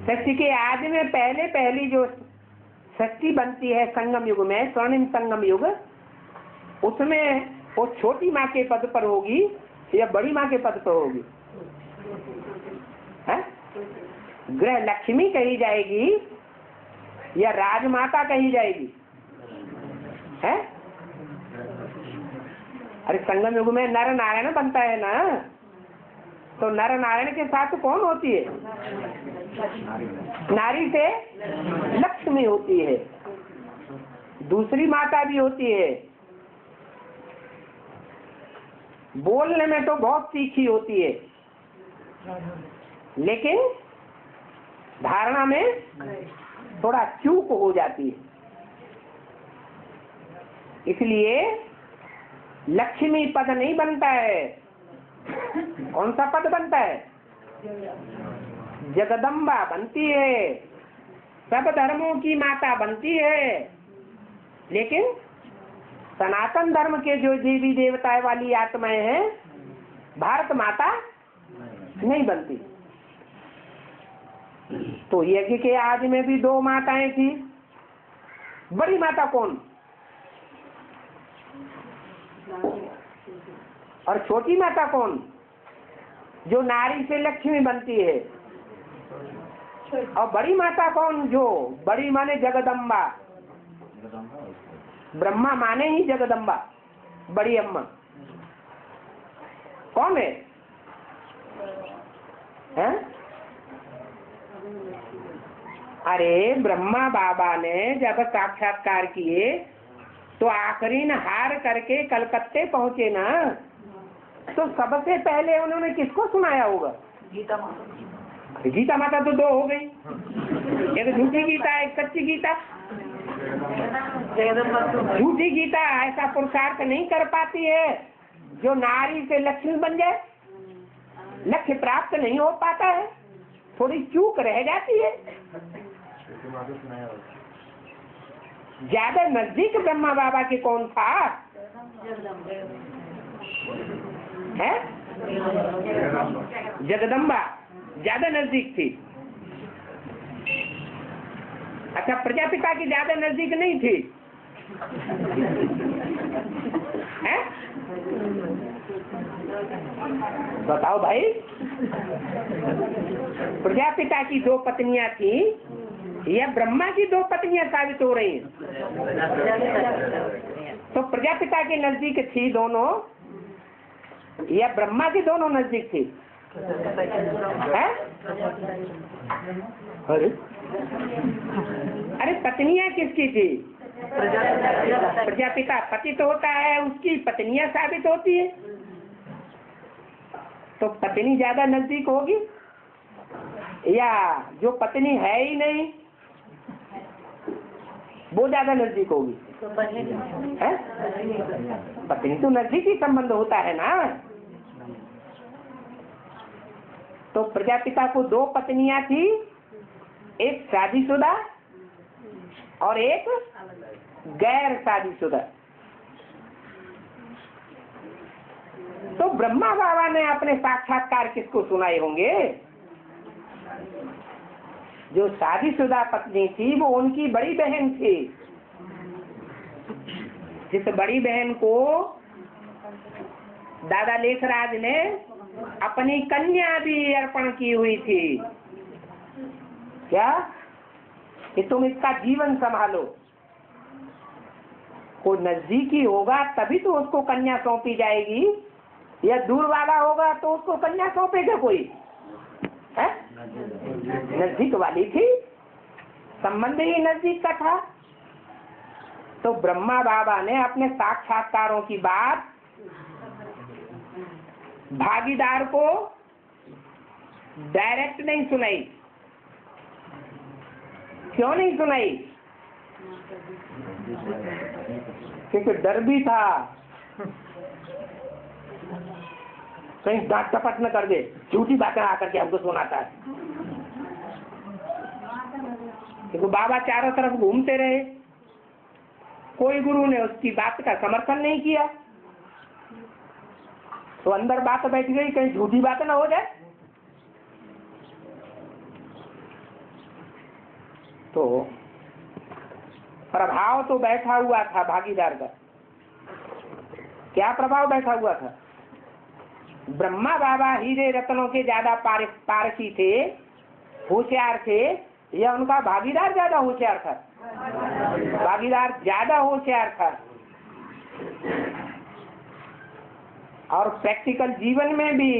Speaker 1: सृष्टि के आदि में पहले पहली जो सृष्टि बनती है संगम युग में, स्वर्णिम संगम युग, उसमें वो छोटी माँ के पद पर होगी या बड़ी माँ के पद पर होगी? है? ग्रह लक्ष्मी कही जाएगी या राजमाता कही जाएगी? है? अरे संगम युग में नर नारायण बनता है ना, तो नर नारायण के साथ कौन होती है? नारी से लक्ष्मी होती है, दूसरी माता भी होती है। बोलने में तो बहुत तीखी होती है, लेकिन धारणा में थोड़ा चूक हो जाती है। इसलिए लक्ष्मी पद नहीं बनता है। कौन सा पद बनता है? जगदम्बा बनती है, सब धर्मों की माता बनती है, लेकिन सनातन धर्म के जो देवी देवताएं वाली आत्माएं हैं, भारत माता नहीं बनती। तो यज्ञ के आदि में भी दो माताएं थी। बड़ी माता कौन और छोटी माता कौन? जो नारी से लक्ष्मी बनती है। और बड़ी माता कौन? जो बड़ी माने जगदम्बा, ब्रह्मा माने ही जगदम्बा, बड़ी अम्मा कौन है? हैं? अरे ब्रह्मा बाबा ने जब साक्षात्कार किए तो आखिरी न हार करके कलकत्ते पहुंचे ना, तो सबसे पहले उन्होंने किसको सुनाया होगा?
Speaker 2: गीता माता।
Speaker 1: गीता माता तो दो हो गई, एक झूठी गीता एक सच्ची गीता। झूठी गीता ऐसा पुरुषार्थ नहीं कर पाती है जो नारी से लक्ष्मी बन जाए, लक्ष्य प्राप्त नहीं हो पाता है, थोड़ी चूक रह जाती है। ज्यादा नजदीक ब्रह्मा बाबा के कौन था? है? जगदम्बा ज्यादा नजदीक थी। अच्छा, प्रजापिता की ज्यादा नजदीक नहीं थी? है? बताओ भाई। प्रजापिता की दो पत्नियां थी या ब्रह्मा की दो पत्नियां साबित हो रही हैं? तो प्रजापिता के नजदीक थी दोनों, या ब्रह्मा के दोनों नजदीक थी? है? अरे पत्नियां किसकी थी? प्रजापिता। पति तो होता है, उसकी पत्नियां साबित होती है, तो पत्नी ज्यादा नजदीक होगी या जो पत्नी है ही नहीं वो ज्यादा नजदीक होगी? है? पत्नी तो नजदीकी संबंध होता है ना। तो प्रजापिता को दो पत्नियां थी, एक शादीशुदा और एक गैर शादीशुदा। तो ब्रह्मा बाबा ने अपने साक्षात्कार किसको सुनाए होंगे? जो शादीशुदा पत्नी थी वो उनकी बड़ी बहन थी, जिस बड़ी बहन को दादा लेखराज ने अपनी कन्या भी अर्पण की हुई थी। क्या कि तुम इसका जीवन संभालो। कोई नजदीकी होगा तभी तो उसको कन्या सौंपी जाएगी, या दूर वाला होगा तो उसको कन्या सौंपेगा कोई? है? नजदीक वाली थी, संबंध ही नजदीक का था। तो ब्रह्मा बाबा ने अपने साक्षात्कारों की बात भागीदार को डायरेक्ट नहीं सुनाई। क्यों नहीं सुनाई? क्योंकि डर भी था कहीं डांट टपट न कर दे, झूठी बातें आकर के हमको सुनाता है। क्योंकि बाबा चारों तरफ घूमते रहे, कोई गुरु ने उसकी बात का समर्थन नहीं किया, तो अंदर बात बैठ गई कहीं झूठी बात ना हो जाए। तो प्रभाव तो बैठा हुआ था भागीदार का। क्या प्रभाव बैठा हुआ था? ब्रह्मा बाबा हीरे रत्नों के ज्यादा पारसी थे, होशियार थे, या उनका भागीदार ज्यादा होशियार था? भागीदार ज्यादा होशियार था, और प्रैक्टिकल जीवन में भी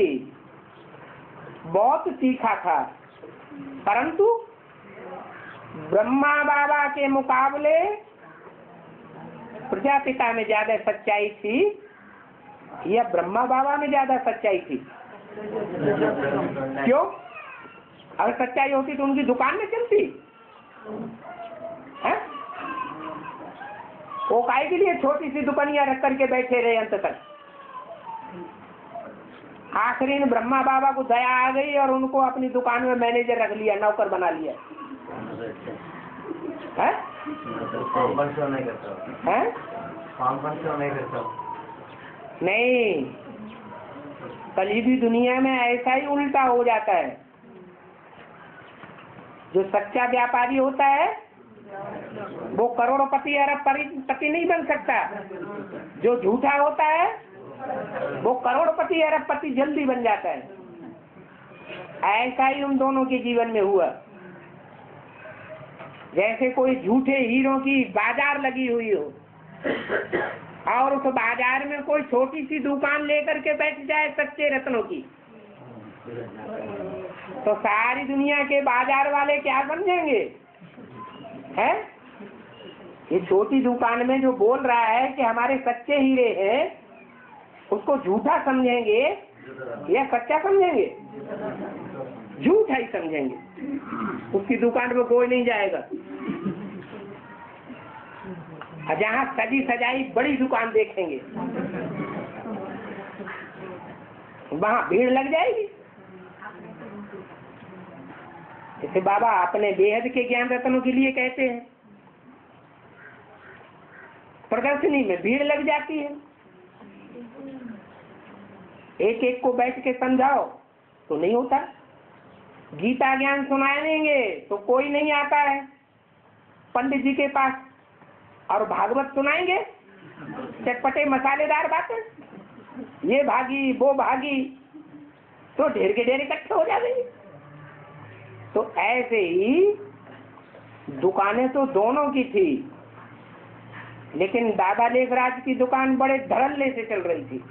Speaker 1: बहुत तीखा था। परंतु ब्रह्मा बाबा के मुकाबले प्रजापिता में ज्यादा सच्चाई थी, या ब्रह्मा बाबा में ज्यादा सच्चाई थी? क्यों? अगर सच्चाई होती तो उनकी दुकान में चलती है? वो काहे के लिए छोटी सी दुकानियां रख करके बैठे रहे अंत तक? आखिरी में ब्रह्मा बाबा को दया आ गई और उनको अपनी दुकान में मैनेजर रख लिया, नौकर बना लिया। है? नहीं, कलयुगी दुनिया में ऐसा ही उल्टा हो जाता है। जो सच्चा व्यापारी होता है वो करोड़पति अरबपति नहीं बन सकता। जो झूठा होता है वो करोड़पति अरबपति जल्दी बन जाता है। ऐसा ही उन दोनों के जीवन में हुआ। जैसे कोई झूठे हीरों की बाजार लगी हुई हो और उस बाजार में कोई छोटी सी दुकान लेकर के बैठ जाए सच्चे रत्नों की, तो सारी दुनिया के बाजार वाले क्या समझेंगे? हैं? ये छोटी दुकान में जो बोल रहा है कि हमारे सच्चे हीरे हैं, उसको झूठा समझेंगे या सच्चा समझेंगे? झूठा ही समझेंगे। उसकी दुकान पे कोई नहीं जाएगा। जहाँ सजी सजाई बड़ी दुकान देखेंगे वहाँ भीड़ लग जाएगी। इसे बाबा अपने बेहद के ज्ञान रत्नों के लिए कहते हैं, प्रदर्शनी में भीड़ लग जाती है। एक एक को बैठ के समझाओ तो नहीं होता। गीता ज्ञान सुनाएंगे तो कोई नहीं आता है पंडित जी के पास, और भागवत सुनाएंगे चटपटे मसालेदार बातें, ये भागी वो भागी, तो ढेर के ढेर इकट्ठे हो जाएंगे। तो ऐसे ही दुकानें तो दोनों की थी, लेकिन दादा लेखराज की दुकान बड़े धड़ल्ले से चल रही थी।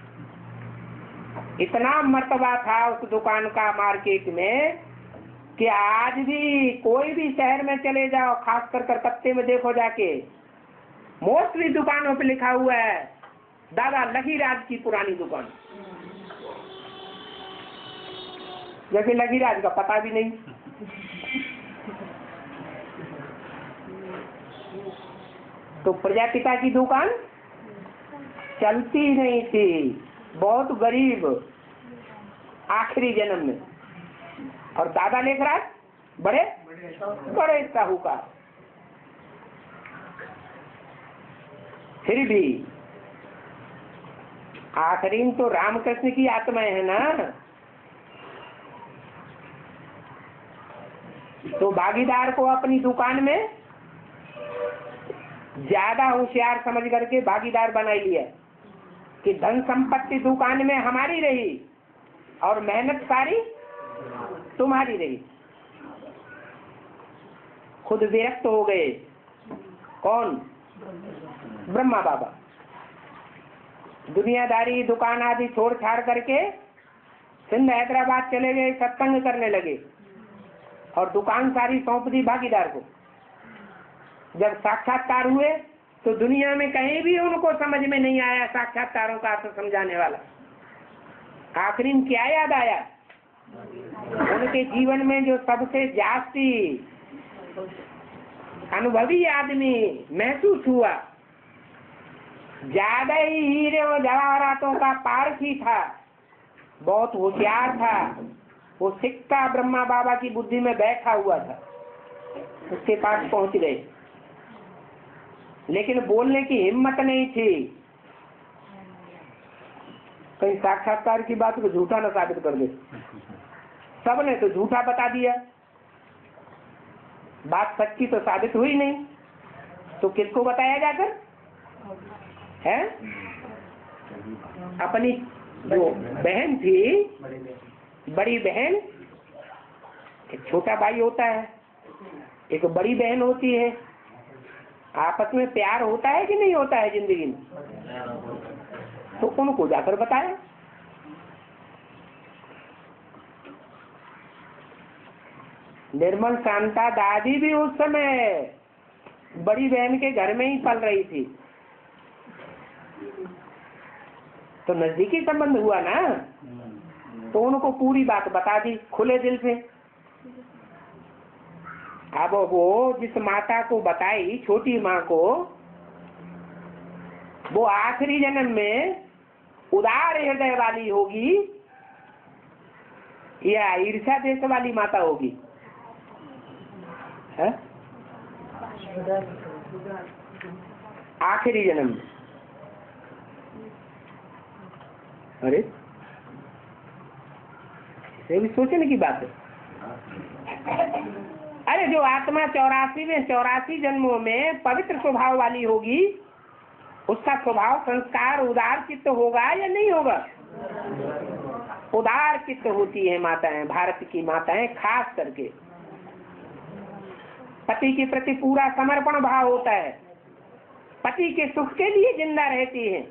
Speaker 1: इतना मर्तबा था उस दुकान का मार्केट में कि आज भी कोई भी शहर में चले जाओ, खास कर कलकत्ते में देखो जाके, मोस्टली दुकानों पे लिखा हुआ है दादा लखीराज की पुरानी दुकान। जैसे लखीराज का पता भी नहीं। तो प्रजापिता की दुकान चलती नहीं थी, बहुत गरीब आखिरी जन्म में। और दादा लेखराज बड़े बड़े साहूकार। फिर भी आखिरी तो रामकृष्ण की आत्माएं है ना, तो भागीदार को अपनी दुकान में ज्यादा होशियार समझ करके भागीदार बना लिया कि धन संपत्ति दुकान में हमारी रही और मेहनत सारी तुम्हारी रही। खुद विरक्त हो गए। कौन? ब्रह्मा बाबा। दुनियादारी दुकान आदि छोड़ छाड़ करके सिंध हैदराबाद चले गए, सत्संग करने लगे और दुकान सारी सौंप दी भागीदार को। जब साक्षात्कार हुए तो दुनिया में कहीं भी उनको समझ में नहीं आया साक्षात्कारों का अर्थ समझाने वाला। आखिरी में क्या याद आया? उनके जीवन में जो सबसे जास्ती अनुभवी आदमी महसूस हुआ, ज्यादा ही हीरे और जवाहरातों का पारखी था, बहुत होशियार था, वो सिक्का ब्रह्मा बाबा की बुद्धि में बैठा हुआ था, उसके पास पहुंच गए। लेकिन बोलने की हिम्मत नहीं थी, कहीं साक्षात्कार की बात को झूठा न साबित कर दे। सबने तो झूठा बता दिया, बात सच्ची तो साबित हुई नहीं, तो किसको बताया जाकर है? अपनी जो बहन थी, बड़ी बहन, एक छोटा भाई होता है, एक बड़ी बहन होती है, आपस में प्यार होता है कि नहीं होता है जिंदगी में? तो उनको जाकर बताया। निर्मल शांता दादी भी उस समय बड़ी बहन के घर में ही पल रही थी, तो नजदीकी संबंध हुआ ना, तो उनको पूरी बात बता दी खुले दिल से। अब वो जिस माता को बताई, छोटी माँ को, वो आखिरी जन्म में उदार हृदय वाली होगी या ईर्ष्या देश वाली माता होगी? है? आखिरी जन्म में। अरे ये भी सोचने की बात है। अरे जो आत्मा 84 जन्मों में पवित्र स्वभाव वाली होगी, उसका स्वभाव संस्कार उदार चित्त होगा या नहीं होगा? उदार चित्त होती है माताएं, भारत की माताएं खास करके। पति के प्रति पूरा समर्पण भाव होता है, पति के सुख के लिए जिंदा रहती है।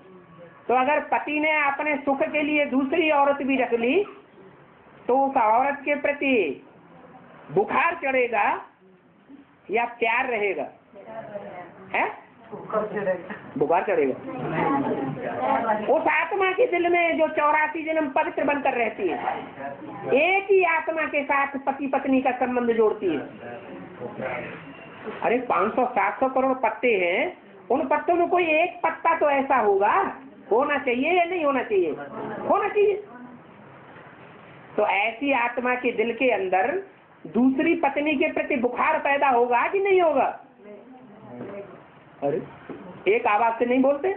Speaker 1: तो अगर पति ने अपने सुख के लिए दूसरी औरत भी रख ली तो उस औरत के प्रति बुखार चढ़ेगा या प्यार रहेगा? है? बुखार चढ़ेगा। उस आत्मा के दिल में जो 84 जन्म पवित्र बनकर रहती है, एक ही आत्मा के साथ पति पत्नी का संबंध जोड़ती है। अरे 500-700 करोड़ पत्ते हैं, उन पत्तों में कोई एक पत्ता तो ऐसा होगा, होना चाहिए या नहीं होना चाहिए? होना चाहिए। तो ऐसी आत्मा के दिल के अंदर दूसरी पत्नी के प्रति बुखार पैदा होगा कि नहीं होगा? अरे एक आवाज से नहीं बोलते?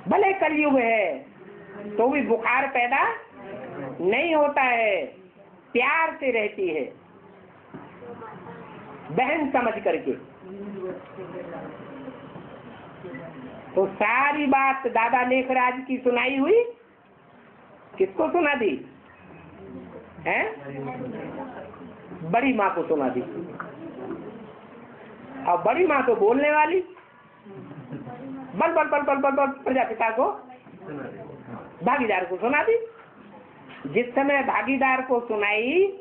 Speaker 1: भले कलयुग है तो भी बुखार पैदा नहीं होता है, प्यार से रहती है, बहन समझ करके। तो सारी बात दादा लेखराज की सुनाई हुई, किसको सुना दी? है? बड़ी माँ को सुना दी। और बड़ी माँ तो बोलने वाली, बल बल बल बल बल बल प्रजापिता को भागीदार को सुना दी। जिस समय भागीदार को सुनाई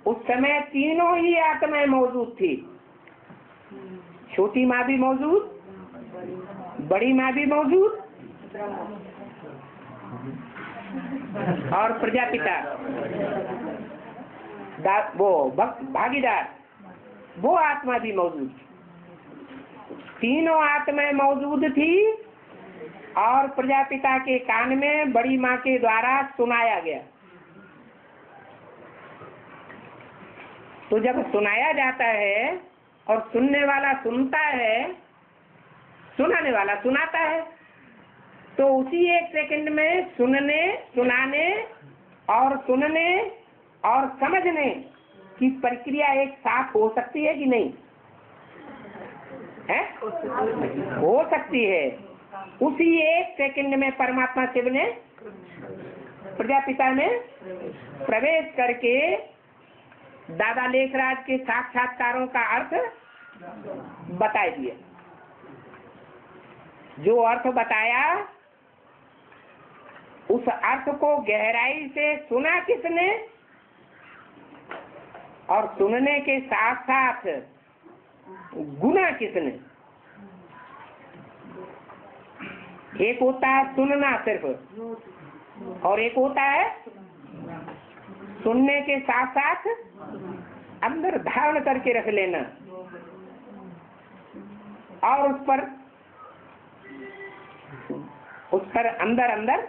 Speaker 1: उस समय तीनों ही आत्माएं मौजूद थी। छोटी माँ भी मौजूद, बड़ी माँ भी मौजूद और प्रजापिता वो भागीदार वो आत्मा भी मौजूद। तीनों आत्माएं मौजूद थी और प्रजापिता के कान में बड़ी माँ के द्वारा सुनाया गया। तो जब सुनाया जाता है और सुनने वाला सुनता है, सुनाने वाला सुनाता है, तो उसी एक सेकंड में सुनने, सुनाने और सुनने और समझने की प्रक्रिया एक साथ हो सकती है कि नहीं है? हो सकती है। उसी एक सेकंड में परमात्मा शिव ने प्रजापिता में प्रवेश करके दादा लेखराज के साक्षात्कारों का अर्थ बता दिया। जो अर्थ बताया उस अर्थ को गहराई से सुना किसने और सुनने के साथ साथ गुना किसने। एक होता है सुनना सिर्फ और एक होता है सुनने के साथ साथ अंदर धारण करके रख लेना और उस पर अंदर अंदर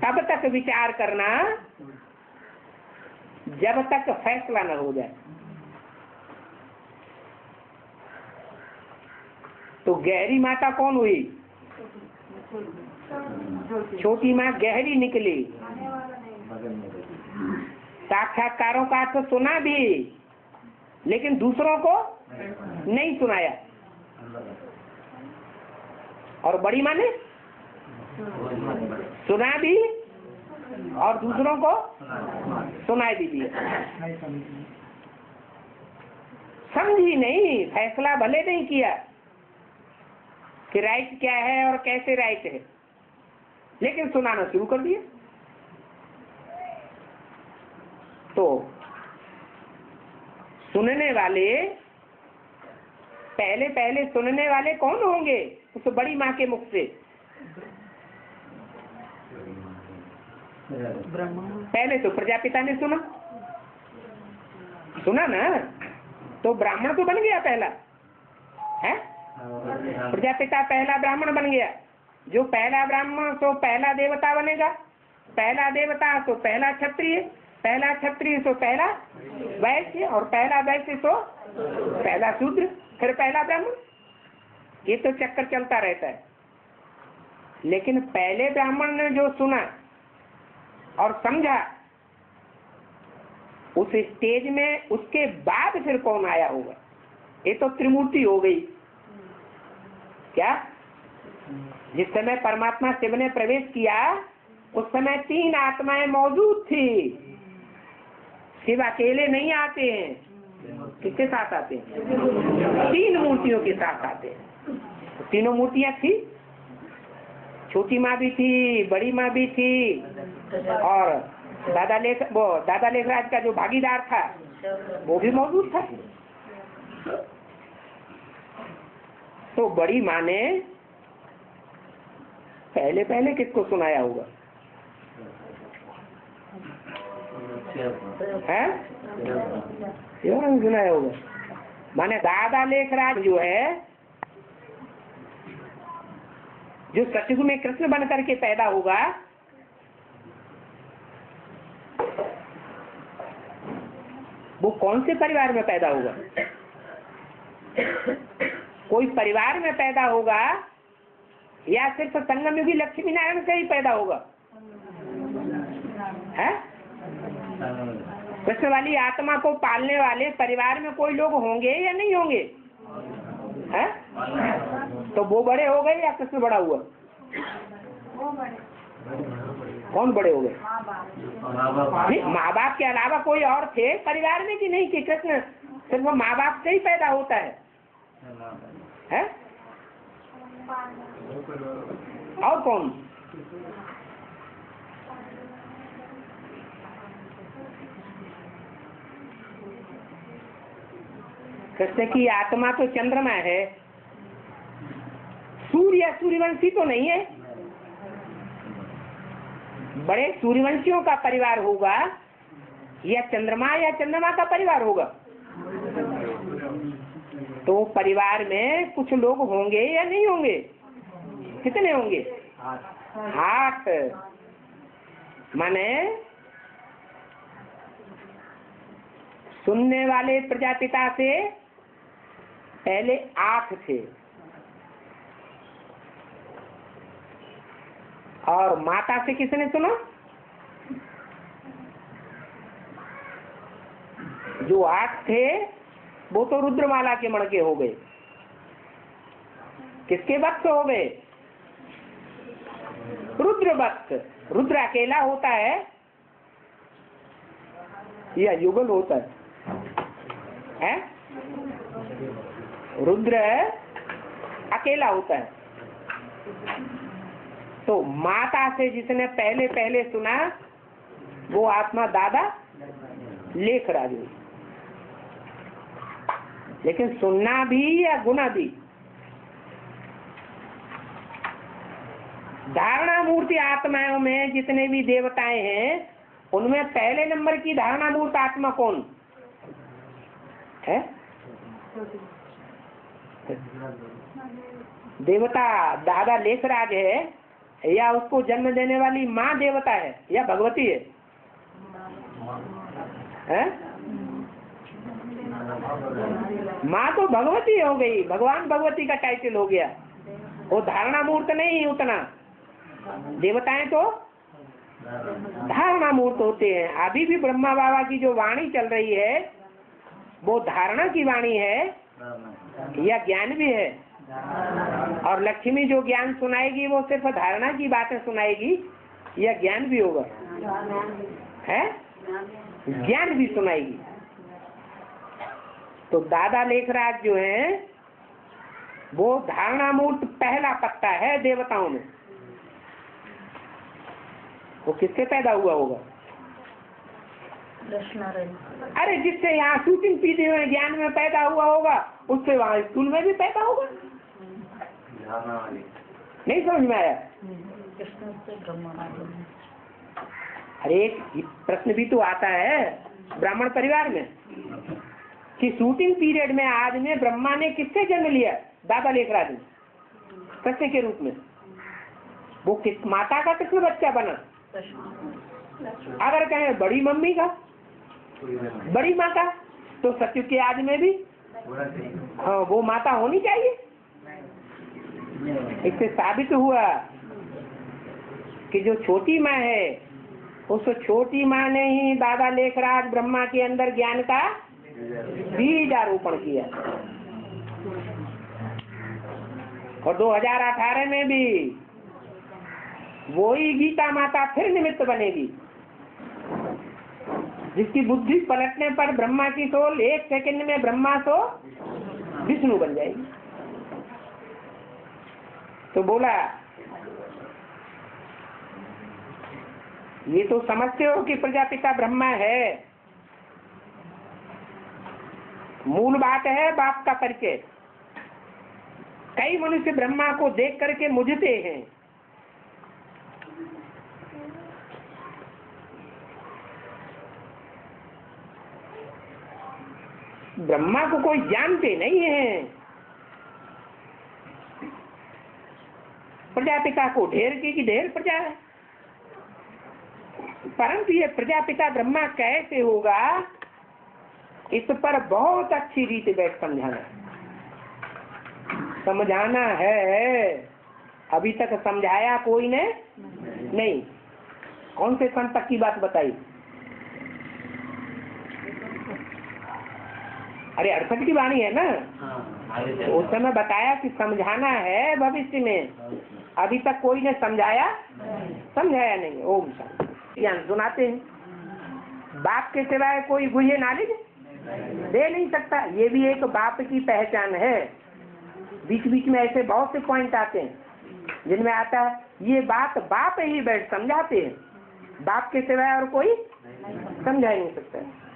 Speaker 1: तब तक विचार करना जब तक फैसला न हो जाए। तो गहरी माता कौन हुई? छोटी माँ गहरी निकली। साक्षात्कारों का तो सुना भी लेकिन दूसरों को नहीं सुनाया। और बड़ी माँ ने सुना भी और दूसरों को सुनाई भी दिया। समझी नहीं, फैसला भले नहीं किया कि राइट क्या है और कैसे राइट है, लेकिन सुनाना शुरू कर दिया। तो सुनने वाले पहले सुनने वाले कौन होंगे? उस बड़ी माँ के मुख से पहले तो प्रजापिता ने सुना ना, तो ब्राह्मण तो बन गया पहला है। प्रजापिता पहला ब्राह्मण बन गया। जो पहला ब्राह्मण तो पहला देवता बनेगा, पहला देवता तो पहला क्षत्रिय, पहला क्षत्रिय तो पहला वैश्य और पहला वैश्य तो पहला शूद्र, फिर पहला ब्राह्मण। ये तो चक्कर चलता रहता है। लेकिन पहले ब्राह्मण ने जो सुना और समझा उस स्टेज में, उसके बाद फिर कौन आया होगा? ये तो त्रिमूर्ति हो गई। क्या? जिस समय परमात्मा शिव ने प्रवेश किया उस समय तीन आत्माएं मौजूद थी। शिव अकेले नहीं आते हैं, किसके साथ आते हैं? तीन मूर्तियों के साथ आते हैं। तीनों मूर्तियां थी, छोटी माँ भी थी, बड़ी माँ भी थी और दादा लेखराज का जो भागीदार था वो भी मौजूद था। तो बड़ी माँ ने पहले किसको सुनाया होगा? है? सुनाया होगा। माने दादा लेखराज जो है, जो सतयुग में कृष्ण बन करके पैदा होगा, वो कौन से परिवार में पैदा होगा? कोई परिवार में पैदा होगा या सिर्फ संगम युगी लक्ष्मी नारायण से ही पैदा होगा? है? कृष्ण वाली आत्मा को पालने वाले परिवार में कोई लोग होंगे या नहीं होंगे? है? तो वो बड़े हो गए या कृष्ण बड़ा हुआ? कौन बड़े हो गए? माँ बाप के अलावा कोई और थे परिवार में कि नहीं? कि कृष्ण सिर्फ माँ बाप से ही पैदा होता है? और कौन? कृष्ण की आत्मा तो चंद्रमा है, सूर्य सूर्यवंशी तो नहीं है। बड़े सूर्यवंशियों का परिवार होगा या चंद्रमा का परिवार होगा? तो परिवार में कुछ लोग होंगे या नहीं होंगे? कितने होंगे? 8। माने सुनने वाले प्रजापिता से पहले 8 थे और माता से किसने सुना? जो 8 थे वो तो रुद्रमाला के मणके हो गए। किसके वक्त हो गए? रुद्र वक्त। रुद्र अकेला होता है या युगल होता है? रुद्र अकेला होता है। तो माता से जिसने पहले पहले सुना वो आत्मा दादा लेखराज। लेकिन सुनना भी या गुना भी? धारणा मूर्ति आत्माओं में जितने भी देवताएं हैं उनमें पहले नंबर की धारणा मूर्त आत्मा कौन है? देवता दादा लेखराज है या उसको जन्म देने वाली माँ देवता है या भगवती है? माँ तो भगवती हो गई, भगवान भगवती का टाइटल हो गया। वो धारणा मूर्त नहीं उतना। देवताएं तो धारणा मूर्त होते हैं। अभी भी ब्रह्मा बाबा की जो वाणी चल रही है वो धारणा की वाणी है या ज्ञान भी है? और लक्ष्मी जो ज्ञान सुनाएगी वो सिर्फ धारणा की बातें सुनाएगी या ज्ञान भी होगा? है ज्ञान भी सुनाएगी। तो दादा लेखराज जो है वो धारणा मूर्त पहला पत्ता है देवताओं में। वो किससे पैदा हुआ होगा? अरे जिससे यहाँ शूटिंग पीते हुए ज्ञान में पैदा हुआ होगा उससे वहाँ स्कूल में भी पैदा होगा। नहीं समझ में आया? अरे एक प्रश्न भी तो आता है ब्राह्मण परिवार में कि शूटिंग पीरियड में आदमी ब्रह्मा ने किससे जन्म लिया? दादा लेखराज ने कृष्ण के रूप में। वो किस माता का किसमें बच्चा बना? अगर कहें बड़ी मम्मी का, बड़ी माँ का, तो सत्यु के आदि में भी हाँ वो माता होनी चाहिए। इससे साबित हुआ कि जो छोटी माँ है उस छोटी माँ ने ही दादा लेखराज ब्रह्मा के अंदर ज्ञान का बीज आरोपण किया। और 2018 में भी वही गीता माता फिर निमित्त बनेगी जिसकी बुद्धि पलटने पर ब्रह्मा की सोल 1 सेकंड में ब्रह्मा तो विष्णु बन जाएगी। तो बोला ये तो समझते हो कि प्रजापिता ब्रह्मा है। मूल बात है बाप का परिचय। कई मनुष्य ब्रह्मा को देख करके मुझते हैं। ब्रह्मा को कोई जानते नहीं है। प्रजापिता को ढेर की ढेर प्रजा है, परंतु ये प्रजापिता ब्रह्मा कैसे होगा इस पर बहुत अच्छी रीति बैठ समझाना है। अभी तक समझाया कोई ने नहीं। कौन से संत तक की बात बताई? अरे 68 की वाणी है ना, उस समय बताया कि समझाना है भविष्य में। अभी तक कोई ने समझाया नहीं। ओम शांति। ज्ञान सुनाते हैं। बाप के सिवाय कोई गुह्य नॉलेज दे नहीं सकता। ये भी एक बाप की पहचान है। बीच बीच में ऐसे बहुत से पॉइंट आते हैं जिनमें आता है ये बात बाप ही बैठ समझाते हैं, बाप के सिवाय और कोई समझा ही नहीं सकता है।